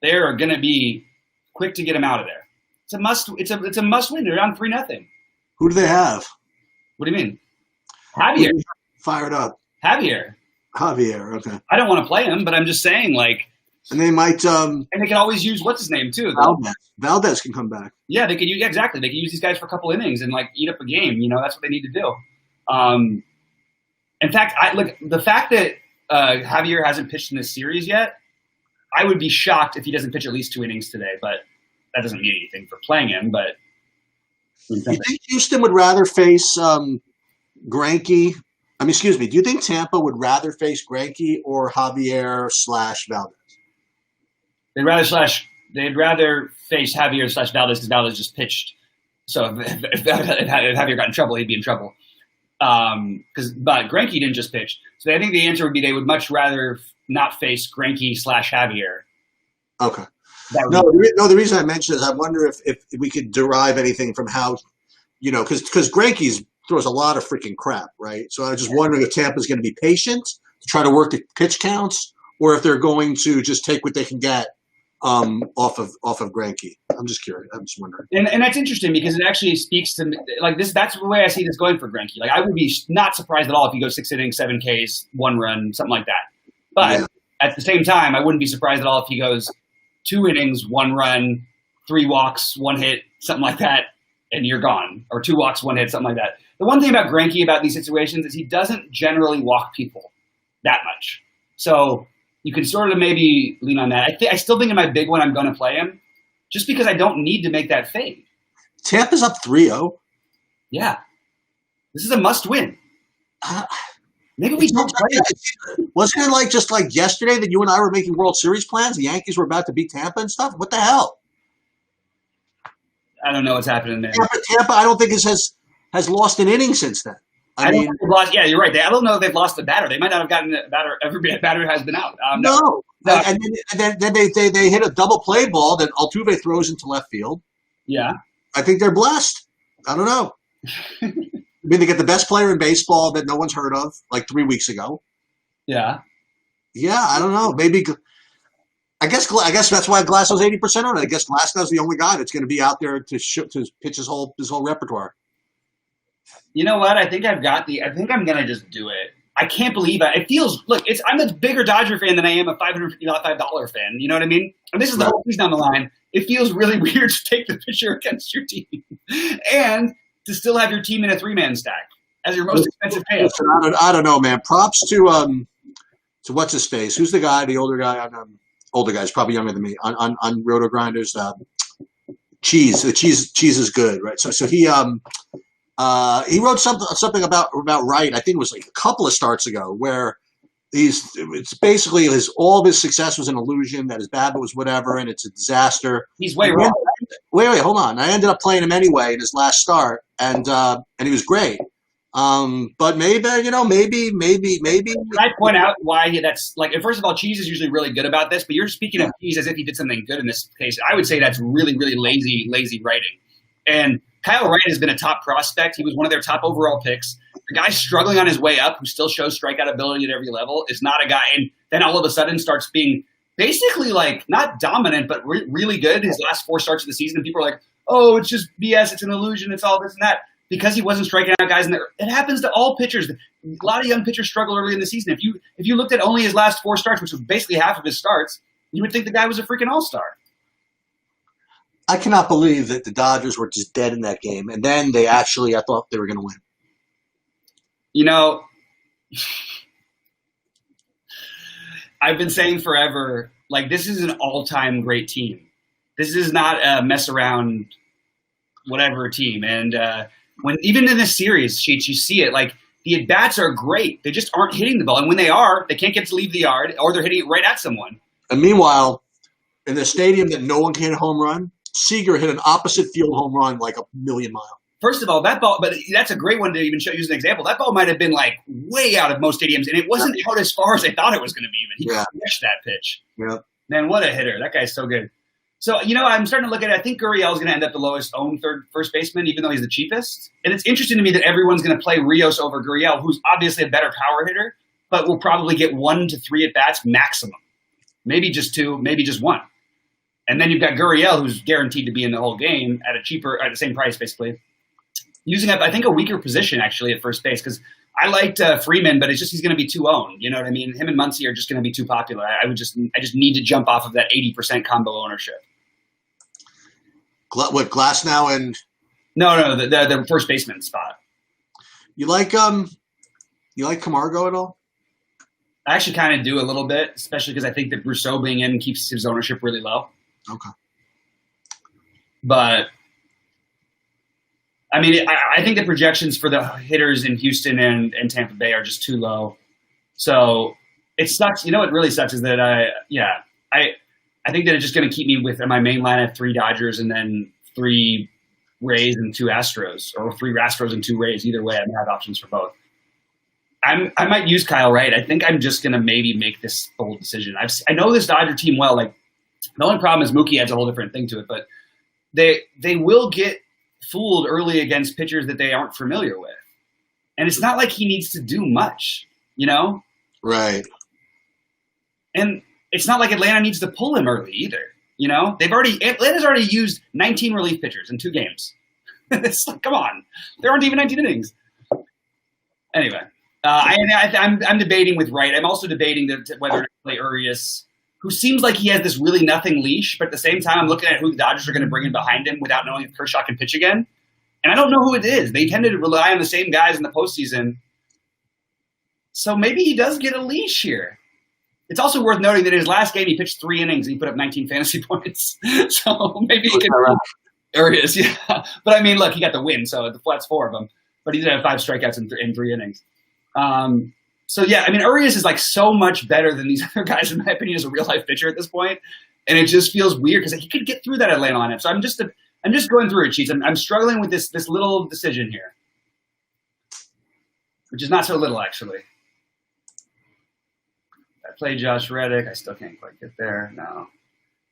they are going to be quick to get him out of there. It's a must. It's a must win. They're down 3-0. Who do they have? What do you mean? Javier. Fired up. Javier. Okay. I don't want to play him, but I'm just saying, like. And they might. And they can always use what's his name too. Valdez can come back. Yeah, they could use exactly. They can use these guys for a couple innings and like eat up a game. You know, that's what they need to do. In fact, the fact that Javier hasn't pitched in this series yet, I would be shocked if he doesn't pitch at least 2 innings today. But that doesn't mean anything for playing him. But you think Houston would rather face Greinke? I mean, excuse me. Do you think Tampa would rather face Greinke or Javier / Valdez? They'd rather face Javier / Valdez because Valdez just pitched. So if Javier got in trouble, he'd be in trouble. But Greinke didn't just pitch. So I think the answer would be they would much rather not face Greinke / Javier. Okay. The reason I mentioned is I wonder if we could derive anything from how, because Greinke throws a lot of freaking crap, right? So I was just wondering if Tampa's going to be patient to try to work the pitch counts, or if they're going to just take what they can get off of Greinke. I'm just curious. I'm just wondering. And that's interesting because it actually speaks to like this. That's the way I see this going for Greinke. Like I would be not surprised at all if he goes 6 innings, 7 Ks, 1 run, something like that. But at the same time, I wouldn't be surprised at all if he goes 2 innings, 1 run, 3 walks, 1 hit, something like that, and you're gone. Or 2 walks, 1 hit, something like that. The one thing about Greinke about these situations is he doesn't generally walk people that much. So you can sort of maybe lean on that. I still think in my big one I'm going to play him just because I don't need to make that fade. Tampa's up 3-0. Yeah. This is a must win. Maybe we don't play it. Wasn't it just like yesterday that you and I were making World Series plans? The Yankees were about to beat Tampa and stuff? What the hell? I don't know what's happening there. Tampa I don't think has lost an inning since then. I mean, yeah, you're right. I don't know if they've lost a batter. They might not have gotten a batter. Every batter has been out. No. And then they hit a double play ball that Altuve throws into left field. Yeah. I think they're blessed. I don't know. I mean, they get the best player in baseball that no one's heard of like 3 weeks ago. Yeah. Yeah, I don't know. Maybe I guess that's why Glasnow's 80% on it. I guess Glasnow's the only guy that's going to be out there to pitch his whole repertoire. You know what? I think I'm going to just do it. I can't believe it. It feels, I'm a bigger Dodger fan than I am a $555 fan. You know what I mean? And this is the whole season down the line. It feels really weird to take the pitcher against your team and to still have your team in a 3-man stack as your most expensive payout. Listen, I don't know, man. Props to what's his face? Who's the guy? The older guy? Older guy's probably younger than me on Roto Grinders. Cheese. The cheese is good, right? So he wrote something about Wright. I think it was like a couple of starts ago, where it's basically all of his success was an illusion, that his BABIP was whatever, and it's a disaster. He's way wrong. Wait, hold on. I ended up playing him anyway in his last start, and he was great. But maybe. Can I point out why that's like? First of all, Cheese is usually really good about this, but you're speaking of Cheese as if he did something good in this case. I would say that's really, really lazy writing. And Kyle Wright has been a top prospect. He was one of their top overall picks. The guy struggling on his way up, who still shows strikeout ability at every level, is not a guy. And then all of a sudden starts being basically not dominant, but really good. His last 4 starts of the season, people are like, "Oh, it's just BS. It's an illusion. It's all this and that." Because he wasn't striking out guys in there. It happens to all pitchers. A lot of young pitchers struggle early in the season. If you looked at only his last 4 starts, which was basically half of his starts, you would think the guy was a freaking all-star. I cannot believe that the Dodgers were just dead in that game, and then I thought they were going to win. You know, I've been saying forever, this is an all-time great team. This is not a mess-around whatever team. And when even in this series, Sheets, you see it, the at-bats are great. They just aren't hitting the ball. And when they are, they can't get to leave the yard, or they're hitting it right at someone. And meanwhile, in the stadium that no one can hit a home run, Seager hit an opposite field home run like a million miles. First of all, that ball, but that's a great one to even use an example. That ball might have been like way out of most stadiums, and it wasn't out as far as I thought it was going to be. Even he crushed that pitch. Yeah. Man, what a hitter! That guy's so good. So I'm starting to look at it. I think Gurriel is going to end up the lowest owned first baseman, even though he's the cheapest. And it's interesting to me that everyone's going to play Rios over Gurriel, who's obviously a better power hitter, but will probably get 1 to 3 at bats maximum. Maybe just 2, maybe just 1. And then you've got Gurriel, who's guaranteed to be in the whole game at the same price, basically. Using up, I think, a weaker position actually at first base, because I liked Freeman, but it's just he's going to be too owned. You know what I mean? Him and Muncy are just going to be too popular. I just need to jump off of that 80% combo ownership. What, Glasnow and no, the first baseman spot. You like Camargo at all? I actually kind of do a little bit, especially because I think that Rousseau being in keeps his ownership really low. Okay. But I mean, I think the projections for the hitters in Houston and Tampa Bay are just too low. So it sucks. You know what really sucks is that I think that it's just going to keep me with my main line of 3 Dodgers and then 3 Rays and 2 Astros, or 3 Astros and 2 Rays. Either way, I have options for both. I might use Kyle Wright. I think I'm just going to maybe make this bold decision. I know this Dodger team well. Like, the only problem is Mookie adds a whole different thing to it, but they will get fooled early against pitchers that they aren't familiar with. And it's not like he needs to do much, you know? Right. And it's not like Atlanta needs to pull him early either, you know? Atlanta's already used 19 relief pitchers in 2 games. It's like, come on. There aren't even 19 innings. Anyway, I'm debating with Wright. I'm also debating whether to play Urias, who seems like he has this really nothing leash, but at the same time, I'm looking at who the Dodgers are going to bring in behind him without knowing if Kershaw can pitch again. And I don't know who it is. They tended to rely on the same guys in the postseason. So maybe he does get a leash here. It's also worth noting that in his last game, he pitched 3 innings and he put up 19 fantasy points. So maybe he can. Urias, yeah. But I mean, look, he got the win, so that's 4 of them. But he did have 5 strikeouts in 3 innings. So yeah, I mean, Urias is like so much better than these other guys, in my opinion, as a real life pitcher at this point. And it just feels weird because he could get through that Atlanta lineup. So I'm just going through it, Cheats. I'm struggling with this little decision here, which is not so little actually. I played Josh Reddick. I still can't quite get there. No.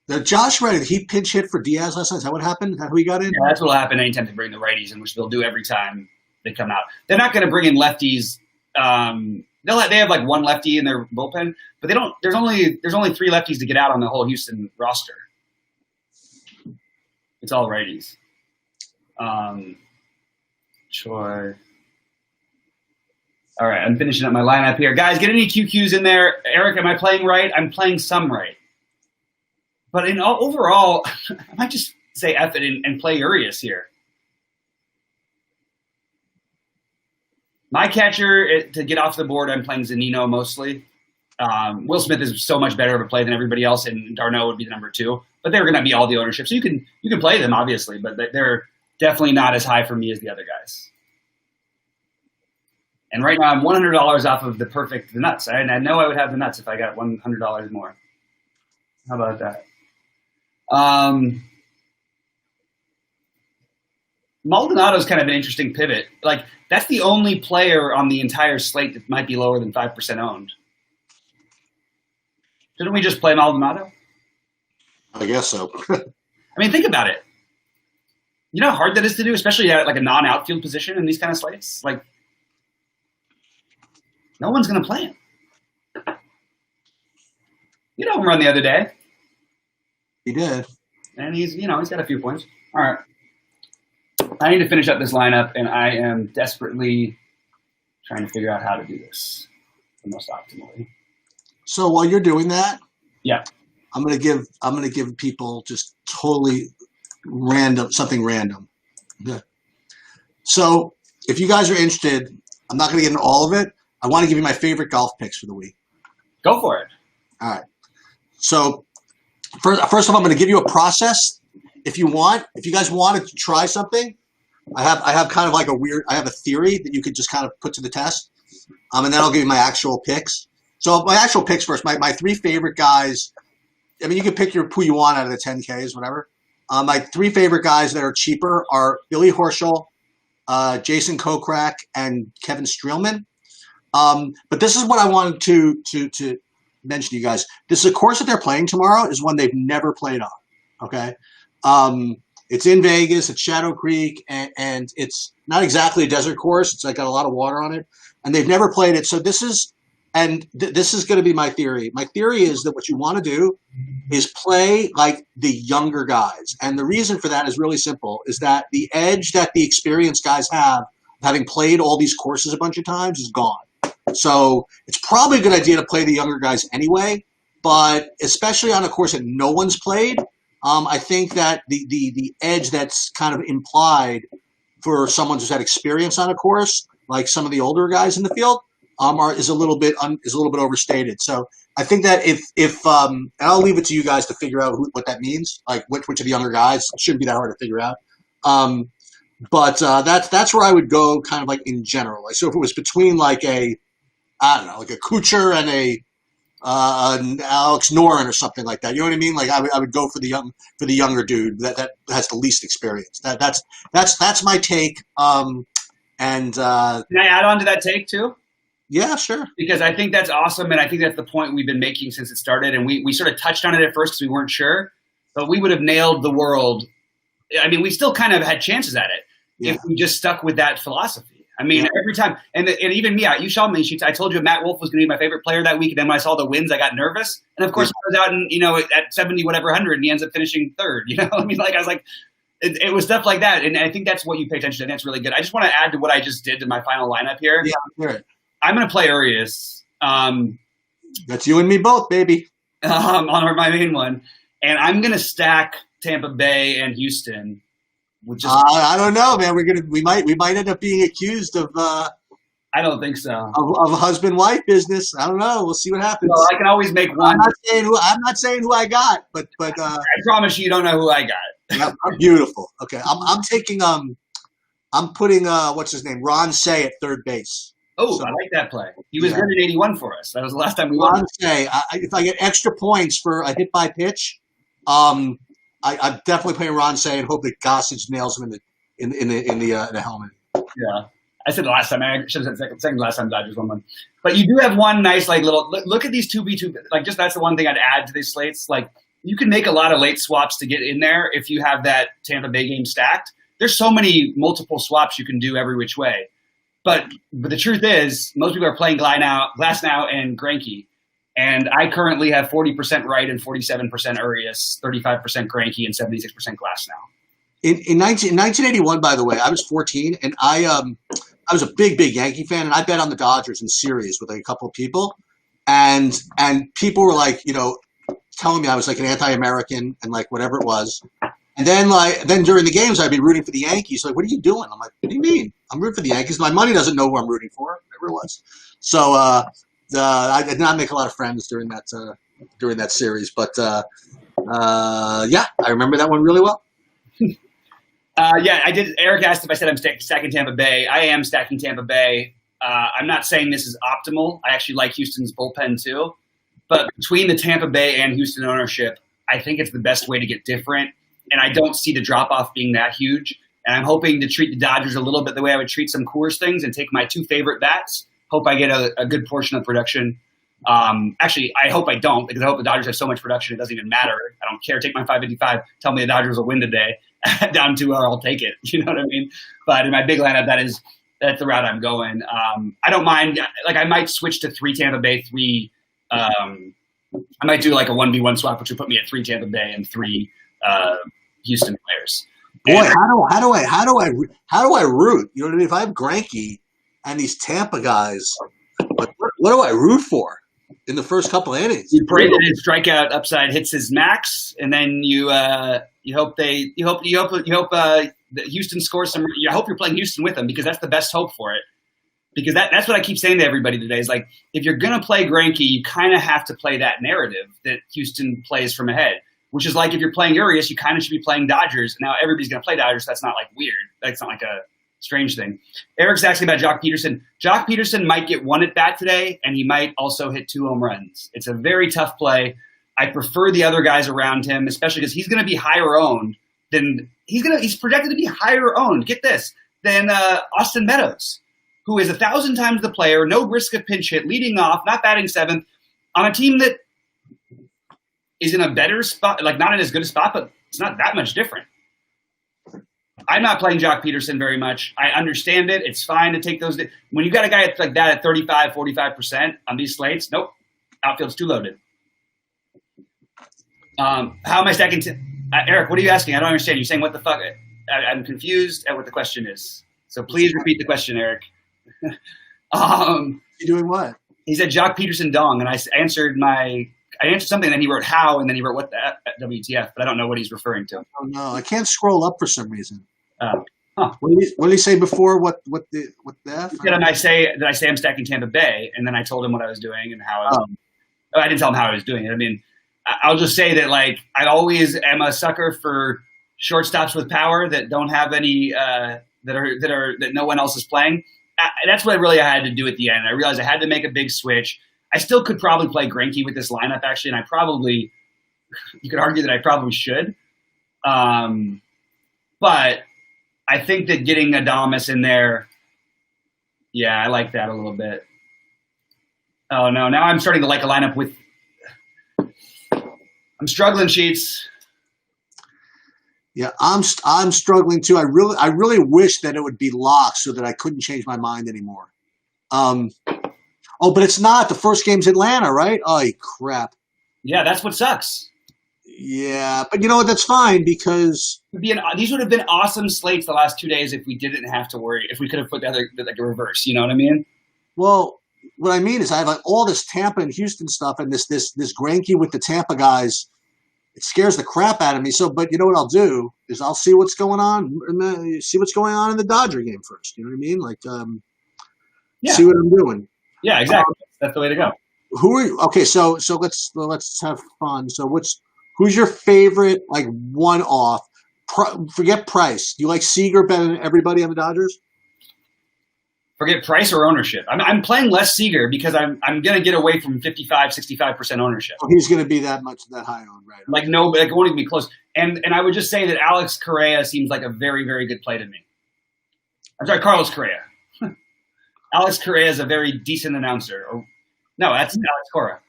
Now, Josh Reddick, he pinch hit for Diaz last night. Is that what happened? Is that who he got in? Yeah, that's what will happen anytime they bring the righties in, which they'll do every time they come out. They're not going to bring in lefties. They have like 1 lefty in their bullpen, but they don't. There's only 3 lefties to get out on the whole Houston roster. It's all righties. Choi. All right, I'm finishing up my lineup here, guys. Get any QQs in there, Eric? Am I playing right? I'm playing some right, but overall, I might just say F it and play Urias here. My catcher to get off the board, I'm playing Zunino mostly. Will Smith is so much better of a play than everybody else, and Darno would be the number 2. But they're going to be all the ownership, so you can play them obviously, but they're definitely not as high for me as the other guys. And right now I'm $100 off of the nuts. I know I would have the nuts if I got $100 more. How about that? Maldonado's kind of an interesting pivot. Like, that's the only player on the entire slate that might be lower than 5% owned. Shouldn't we just play Maldonado? I guess so. I mean, think about it. You know how hard that is to do, especially at like a non-outfield position in these kind of slates? Like, no one's going to play him. You know him run the other day. He did. And he's got a few points. All right. I need to finish up this lineup, and I am desperately trying to figure out how to do this the most optimally. So while you're doing that, yeah, I'm gonna give people just totally something random. Yeah. So if you guys are interested, I'm not gonna get into all of it. I want to give you my favorite golf picks for the week. Go for it. All right. So first of all, I'm going to give you a process. If you guys wanted to try something, I have kind of like I have a theory that you could just kind of put to the test. And then I'll give you my actual picks. So my actual picks first, my 3 favorite guys. I mean, you can pick who you want out of the 10Ks, whatever. My 3 favorite guys that are cheaper are Billy Horschel, Jason Kokrak, and Kevin Streelman. But this is what I wanted to mention to you guys. This is a course that they're playing tomorrow is one they've never played on. Okay. It's in Vegas. It's Shadow Creek, and it's not exactly a desert course. It's like got a lot of water on it, and they've never played it. So this is this is going to be my theory. My theory is that what you want to do is play like the younger guys, and the reason for that is really simple: is that the edge that the experienced guys have, having played all these courses a bunch of times, is gone. So it's probably a good idea to play the younger guys anyway, but especially on a course that no one's played. I think that the edge that's kind of implied for someone who's had experience on a course, like some of the older guys in the field, is a little bit overstated. So I think that if and I'll leave it to you guys to figure out what that means, like which of the younger guys. It shouldn't be that hard to figure out. But that's where I would go, kind of like in general. Like, so if it was between like a Kuchar and an Alex Noren or something like that. You know what I mean? Like I would go for the younger dude that has the least experience. That's my take. And can I add on to that take too? Yeah, sure. Because I think that's awesome, and I think that's the point we've been making since it started. And we sort of touched on it at first because we weren't sure, but we would have nailed the world. I mean, we still kind of had chances at it if we just stuck with that philosophy. I mean, every time, and even me, you saw me. I told you Matt Wolff was going to be my favorite player that week, and then when I saw the wins, I got nervous. And of course, I was out and at 70 whatever 100, and he ends up finishing third. I mean, like I was like, it was stuff like that, and I think that's what you pay attention to. And that's really good. I just want to add to what I just did to my final lineup here. Yeah, sure. I'm going to play Urias. That's you and me both, baby. On my main one, and I'm going to stack Tampa Bay and Houston. I don't know, man. We might end up being accused of. I don't think so. Of a husband-wife business. I don't know. We'll see what happens. Well, I can always make one. I'm not saying who I got, but I promise you don't know who I got. Yeah, beautiful. Okay, I'm taking I'm putting what's his name, Ron Say at third base. Oh, so, I like that play. He was good at 81 for us. That was the last time we won. Ron Say, if I get extra points for a hit by pitch, I'm definitely playing Ron Say and hope that Gossage nails him in the helmet. Yeah, I said the last time. I should have said second last time Dodgers won one. But you do have one nice little look at these 2v2. Just that's the one thing I'd add to these slates. You can make a lot of late swaps to get in there if you have that Tampa Bay game stacked. There's so many multiple swaps you can do every which way. But the truth is, most people are playing Glasnow and Greinke. And I currently have 40% Wright and 47% Urias, 35% Greinke, and 76% Glasnow. In 1981, by the way, I was 14, and I was a big Yankee fan, and I bet on the Dodgers in series with a couple of people. And people were like, telling me I was like an anti-American and like whatever it was. And then during the games, I'd be rooting for the Yankees. Like, what are you doing? I'm like, what do you mean? I'm rooting for the Yankees. My money doesn't know who I'm rooting for. Whatever it was. So I did not make a lot of friends during that series. But yeah, I remember that one really well. Yeah, I did. Eric asked if I said I'm stacking Tampa Bay. I am stacking Tampa Bay. I'm not saying this is optimal. I actually like Houston's bullpen too. But between the Tampa Bay and Houston ownership, I think it's the best way to get different. And I don't see the drop-off being that huge. And I'm hoping to treat the Dodgers a little bit the way I would treat some Coors things and take my two favorite bats. Hope I get a good portion of production. Actually, I hope I don't, because I hope the Dodgers have so much production it doesn't even matter. I don't care. Take my 555. Tell me the Dodgers will win today. Down 2-0, I'll take it. You know what I mean? But in my big lineup, that's the route I'm going. I don't mind. I might switch to 3 Tampa Bay, 3. I might do like a 1v1 swap, which would put me at 3 Tampa Bay and 3 Houston players. Boy, how do I root? You know what I mean? If I have Greinke and these Tampa guys, what do I root for in the first couple of innings? You pray that his strikeout upside hits his max, and then you hope that Houston scores some. You hope you're playing Houston with them, because that's the best hope for it. Because that's what I keep saying to everybody today is like, if you're gonna play Greinke, you kind of have to play that narrative that Houston plays from ahead. Which is like if you're playing Urias, you kind of should be playing Dodgers. Now everybody's going to play Dodgers. So that's not like weird. That's not like a strange thing. Eric's asking about Jock Peterson. Jock Peterson might get 1 at bat today, and he might also hit 2 home runs. It's a very tough play. I prefer the other guys around him, especially because he's going to be higher owned than he's projected to be higher owned. Get this. than Austin Meadows, who is 1,000 times the player, no risk of pinch hit, leading off, not batting seventh, on a team that is in a better spot, like not in as good a spot, but it's not that much different. I'm not playing Jock Peterson very much. I understand it. It's fine to take those. When you got a guy like that at 35, 45% on these slates, nope, outfield's too loaded. How am I stacking? Eric, what are you asking? I don't understand. You're saying what the fuck? I'm confused at what the question is. So please repeat the question, Eric. You doing what? He said Jock Peterson dong, and I answered something, and then he wrote how, and then he wrote what the WTF, but I don't know what he's referring to. Oh no, I can't scroll up for some reason. Huh. What did he say before? What the F? He said, I say I'm stacking Tampa Bay, and then I told him what I was doing and how I didn't tell him how I was doing it. I mean, I'll just say that like I always am a sucker for shortstops with power that don't have any that no one else is playing. That's what I had to do at the end. I realized I had to make a big switch. I still could probably play Greinke with this lineup actually, and you could argue that I probably should. But I think that getting Adames in there, yeah, I like that a little bit. Oh no, now I'm starting to like a lineup with. I'm struggling, Sheets. Yeah, I'm struggling too. I really wish that it would be locked so that I couldn't change my mind anymore. Oh, but it's not. The first game's Atlanta, right? Oh, crap. Yeah, that's what sucks. Yeah, but you know what? That's fine because these would have been awesome slates the last 2 days if we didn't have to worry. If we could have put together like a reverse, you know what I mean? Well, what I mean is I have like all this Tampa and Houston stuff, and this Greinke with the Tampa guys. It scares the crap out of me. So, but you know what I'll do is I'll see what's going on in the Dodger game first. You know what I mean? Like, see what I'm doing. Yeah, exactly. That's the way to go. Who are you? Okay, so let's have fun. So who's your favorite like one-off? Forget price. Do you like Seager better than everybody on the Dodgers? Forget price or ownership. I'm playing less Seager because I'm going to get away from 65% ownership. Oh, he's going to be that high on, right? Like no, like it won't even be close. And I would just say that Alex Correa seems like a very, very good play to me. I'm sorry, Carlos Correa. Alex Correa is a very decent announcer. No, that's Alex Cora,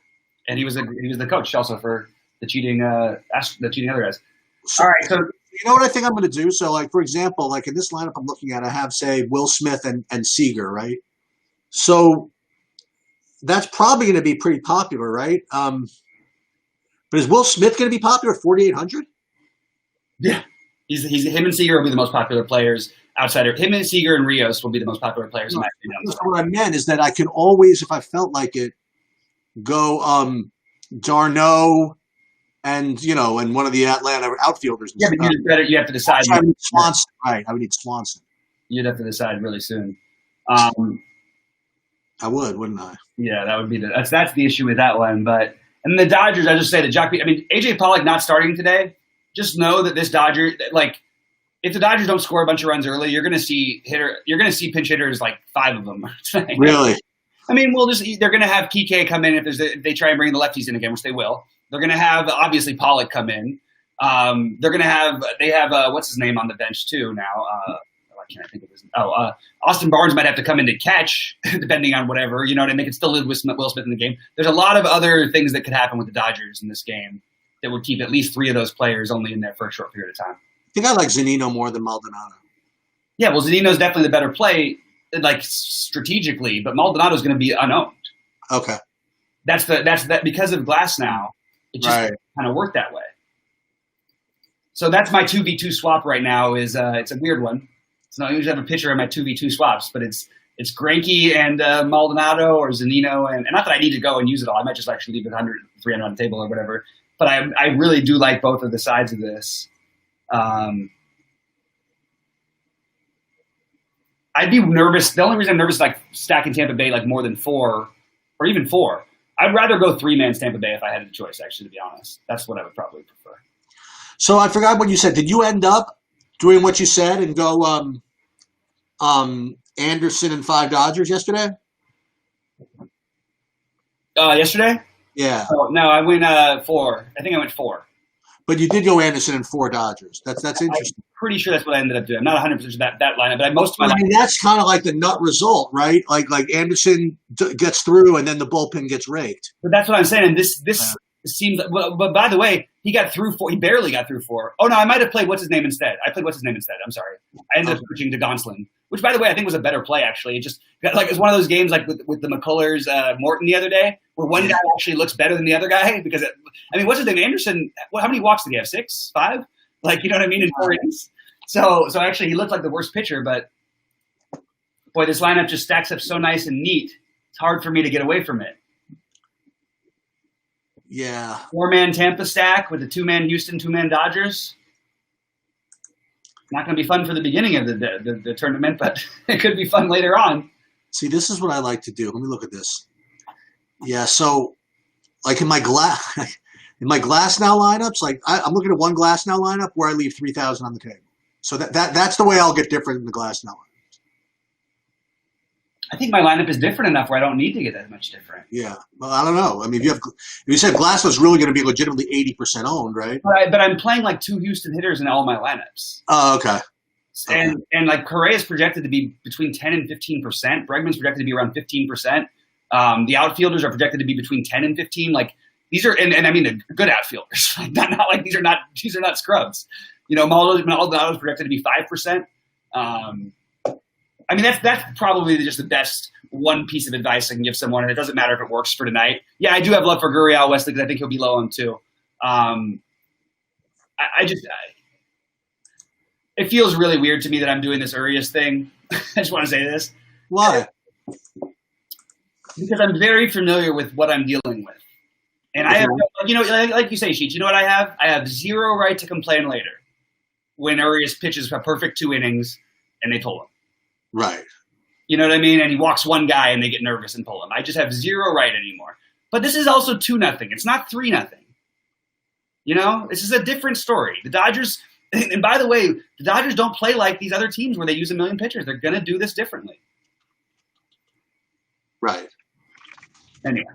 and he was the coach also for the cheating other guys. All right, so you know what I think I'm going to do? So, like for example, like in this lineup I'm looking at, I have say Will Smith and Seager, right? So that's probably going to be pretty popular, right? But is Will Smith going to be popular at 4,800? Yeah, he's him and Seager will be the most popular players. Outside of him and Seager and Rios will be the most popular players. In my opinion. What I meant is that I can always, if I felt like it, go Darno and one of the Atlanta outfielders. Yeah, but you have to decide. I would need Swanson, right? I would need Swanson. You'd have to decide really soon. I would, wouldn't I? Yeah, that would be that's the issue with that one. But and the Dodgers, I just say that AJ Pollock not starting today. Just know that this Dodger like. If the Dodgers don't score a bunch of runs early, you're going to see pinch hitters like 5 of them. Really? I mean, they're going to have Kike come in if they try and bring the lefties in again, which they will. They're going to have obviously Pollock come in. They're going to have what's his name on the bench too now. I can't think of his name. Austin Barnes might have to come in to catch depending on whatever. You know what I mean? They could still live with Will Smith in the game. There's a lot of other things that could happen with the Dodgers in this game that would keep at least 3 of those players only in there for a short period of time. I think I like Zunino more than Maldonado. Yeah, well, Zunino's definitely the better play, like strategically, but Maldonado's going to be unowned. Okay, that's because of Glass now. It just kind of worked that way. So that's my 2v2 swap right now. It's a weird one. So I usually have a picture of my 2v2 swaps, but it's Greinke and Maldonado or Zunino, and not that I need to go and use it all. I might just actually leave it 100, 300 on the table or whatever. But I really do like both of the sides of this. I'd be nervous. The only reason I'm nervous, like stacking Tampa Bay, like more than 4 or even 4. I'd rather go 3-man Tampa Bay if I had a choice. Actually, to be honest, that's what I would probably prefer. So I forgot what you said. Did you end up doing what you said and go Anderson and 5 Dodgers yesterday? Yesterday? Yeah. Oh, no, I went 4. I think I went 4. But you did go Anderson and 4 Dodgers. That's interesting. I'm pretty sure that's what I ended up doing. I'm not 100% sure that lineup, but most of my that's kind of like the nut result, right? Like Anderson gets through and then the bullpen gets raked. But that's what I'm saying. And this seems – but by the way, he got through 4. He barely got through 4. Oh, no, I might have played what's his name instead. I played what's his name instead. I'm sorry. I ended up switching to Gonsolin, which, by the way, I think was a better play, actually. It just – like it's one of those games like with the McCullers Morton the other day where one guy actually looks better than the other guy because – I mean, what's his name? Anderson – how many walks did he have? 6? 5? Like, you know what I mean? In 4 innings. So actually he looked like the worst pitcher, but boy, this lineup just stacks up so nice and neat. It's hard for me to get away from it. Yeah. 4-man Tampa stack with the 2-man Houston, 2-man Dodgers. Not going to be fun for the beginning of the tournament, but it could be fun later on. See, this is what I like to do. Let me look at this. Yeah, so like in my glass now lineups, like I'm looking at one glass now lineup where I leave 3,000 on the table. So that's the way I'll get different in the glass now lineups. I think my lineup is different enough where I don't need to get that much different. Yeah. Well, I don't know. I mean, if you said Glass was really going to be legitimately 80% owned, right? But I'm playing like 2 Houston hitters in all my lineups. Oh, okay. And like Correa is projected to be between 10 and 15%. Bregman's projected to be around 15%. The outfielders are projected to be between 10 and 15. Like these are, and I mean the good outfielders. not like these are not scrubs. You know, Maldonado's projected to be 5%. I mean, that's probably just the best one piece of advice I can give someone, and it doesn't matter if it works for tonight. Yeah, I do have love for Gurriel Wesley because I think he'll be low on too. It feels really weird to me that I'm doing this Urias thing. I just want to say this. Why? Because I'm very familiar with what I'm dealing with. And I have, like you say, Sheets, you know what I have? I have zero right to complain later when Urias pitches a perfect 2 innings and they pull him. Right. You know what I mean? And he walks one guy and they get nervous and pull him. I just have zero right anymore. But this is also 2-0. It's not 3-0. You know, this is a different story. The Dodgers, and by the way, the Dodgers don't play like these other teams where they use a million pitchers. They're going to do this differently. Right. Anyway.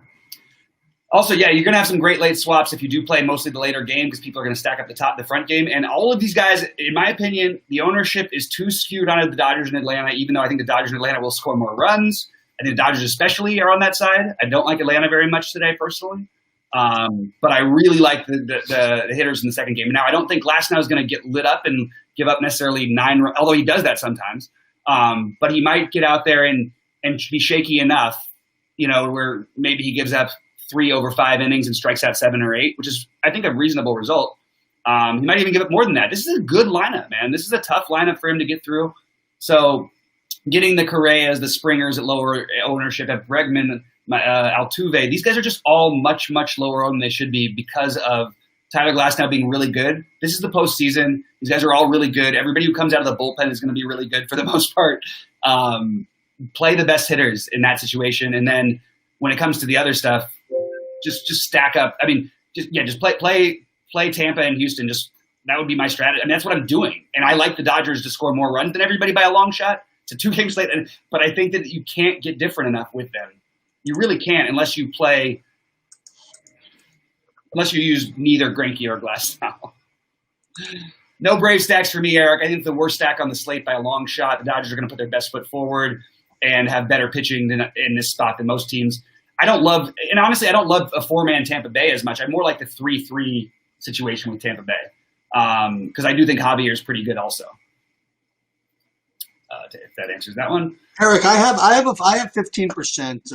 Also, yeah, you're going to have some great late swaps if you do play mostly the later game because people are going to stack up the front game. And all of these guys, in my opinion, the ownership is too skewed on the Dodgers in Atlanta, even though I think the Dodgers in Atlanta will score more runs. I think the Dodgers especially are on that side. I don't like Atlanta very much today personally. But I really like the hitters in the second game. Now, I don't think Glasnow is going to get lit up and give up necessarily 9 runs, although he does that sometimes. But he might get out there and be shaky enough, you know, where maybe he gives up 3 over 5 innings and strikes out 7 or 8, which is, I think, a reasonable result. He might even give up more than that. This is a good lineup, man. This is a tough lineup for him to get through. So getting the Correas, the Springers at lower ownership, at Bregman, Altuve, these guys are just all much, much lower owned than they should be because of Tyler Glasnow being really good. This is the postseason. These guys are all really good. Everybody who comes out of the bullpen is going to be really good for the most part. Play the best hitters in that situation. And then when it comes to the other stuff, just stack up. I mean, just play Tampa and Houston. That would be my strategy. I mean, that's what I'm doing. And I like the Dodgers to score more runs than everybody by a long shot. It's a 2-game slate, but I think that you can't get different enough with them. You really can't unless you use neither Greinke or Glasnow. No brave stacks for me, Eric. I think the worst stack on the slate by a long shot. The Dodgers are going to put their best foot forward and have better pitching in this spot than most teams. Honestly, I don't love a 4-man Tampa Bay as much. I more like the 3-3 situation with Tampa Bay because I do think Javier is pretty good also. If that answers that one, Eric, I have 15%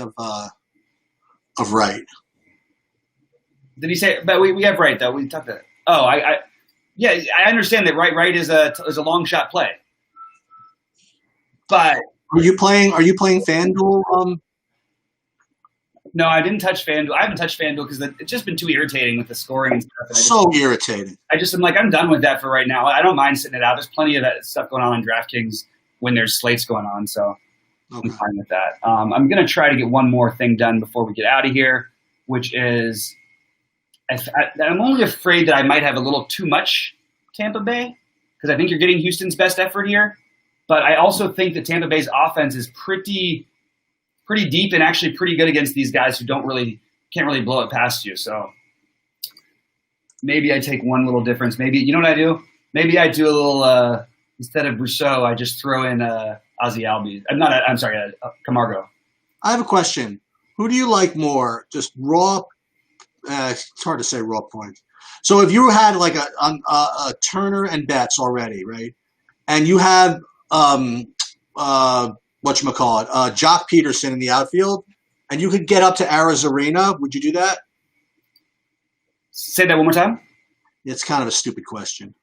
of right. Did he say? But we have right though. We talked that. Oh, I understand that right is a long shot play. But are you playing FanDuel? No, I didn't touch FanDuel. I haven't touched FanDuel because it's just been too irritating with the scoring and stuff. So irritating. I'm done with that for right now. I don't mind sitting it out. There's plenty of that stuff going on DraftKings when there's slates going on, so I'm fine with that. I'm going to try to get one more thing done before we get out of here, which is I'm only afraid that I might have a little too much Tampa Bay because I think you're getting Houston's best effort here. But I also think that Tampa Bay's offense is pretty deep and actually pretty good against these guys who can't really blow it past you. So maybe I take one little difference. Maybe, you know what I do? Maybe I do a little, instead of Rousseau, I just throw in Ozzy Albies. Camargo. I have a question. Who do you like more? Just raw, it's hard to say raw points. So if you had like a Turner and Betts already, right? And you have, whatchamacallit, Jock Peterson in the outfield, and you could get up to Arizarena, would you do that? Say that one more time. It's kind of a stupid question.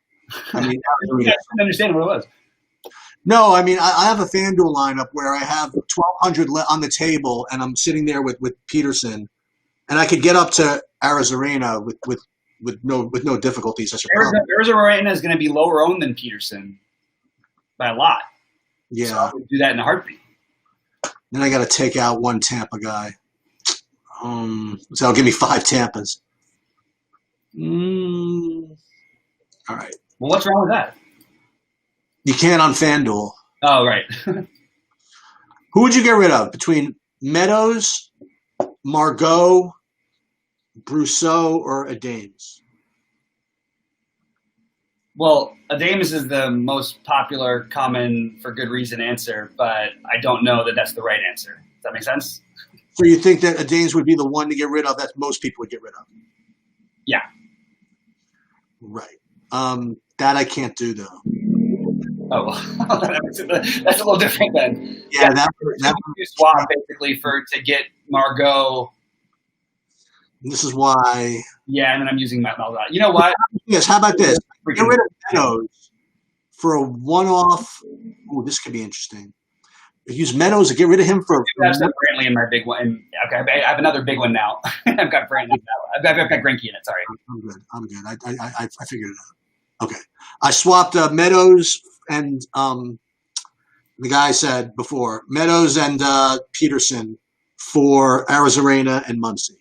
I mean, I didn't understand what it was. No, I mean, I have a FanDuel lineup where I have 1,200 on the table, and I'm sitting there with Peterson, and I could get up to Arizarena with no difficulties. Arizarena is going to be lower owned than Peterson by a lot. Yeah, so I would do that in a heartbeat. Then I got to take out one Tampa guy. So give me 5 Tampas. All right. Well, what's wrong with that? You can't on FanDuel. Oh, right. Who would you get rid of between Meadows, Margot, Brousseau, or Adames? Well, Adames is the most popular, common, for good reason answer, but I don't know that that's the right answer. Does that make sense? So you think that Adames would be the one to get rid of that most people would get rid of? Yeah. Right. That I can't do, though. Oh, that's a little different then. Yeah, that you swap basically to get Margot. This is why. Yeah, and then I'm using Matt Maldonado. You know what? Yes. How about this? Get rid of Meadows for a one-off. Oh, this could be interesting. Use Meadows to get rid of him for. I've got Brantley in my big one. Okay, I have another big one now. I've got Brantley now. I've got Greinke in it. Sorry. I'm good. I figured it out. Okay. I swapped Meadows and the guy said before Meadows and Peterson for Arizarena and Muncy.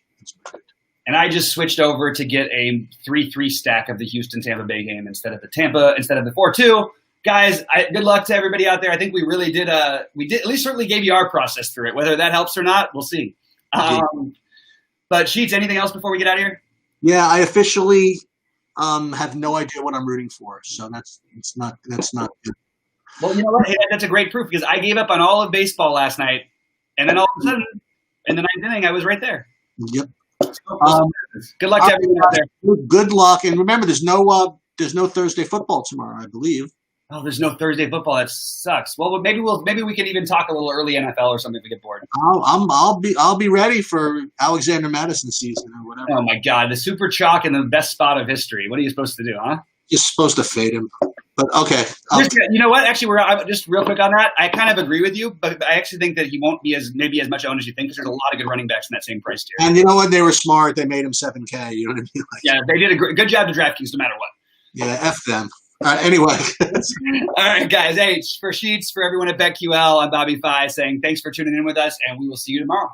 And I just switched over to get a 3-3 stack of the Houston-Tampa Bay game instead of the 4-2. Guys, good luck to everybody out there. I think we really did. We did at least certainly gave you our process through it. Whether that helps or not, we'll see. But Sheets, anything else before we get out of here? Yeah, I officially have no idea what I'm rooting for. So that's not good. Well, you know what? Hey, that's a great proof because I gave up on all of baseball last night, and then all of a sudden, in the 9th inning, I was right there. Yep. Good luck to everyone out there. Good luck, and remember, there's no Thursday football tomorrow, I believe. Oh, there's no Thursday football. That sucks. Well, maybe we can even talk a little early NFL or something if we get bored. I'll be ready for Alexander Madison season or whatever. Oh my God, the super chalk in the best spot of history. What are you supposed to do, huh? You're supposed to fade him. But okay. You know what? Actually, just real quick on that. I kind of agree with you, but I actually think that he won't be as much owned as you think because there's a lot of good running backs in that same price tier. And you know what? They were smart. They made him $7K. You know what I mean? Yeah, they did a good job to DraftKings no matter what. Yeah, F them. Anyway. All right, guys. Hey, for Sheets, for everyone at BetQL, I'm BobbyFi saying thanks for tuning in with us, and we will see you tomorrow.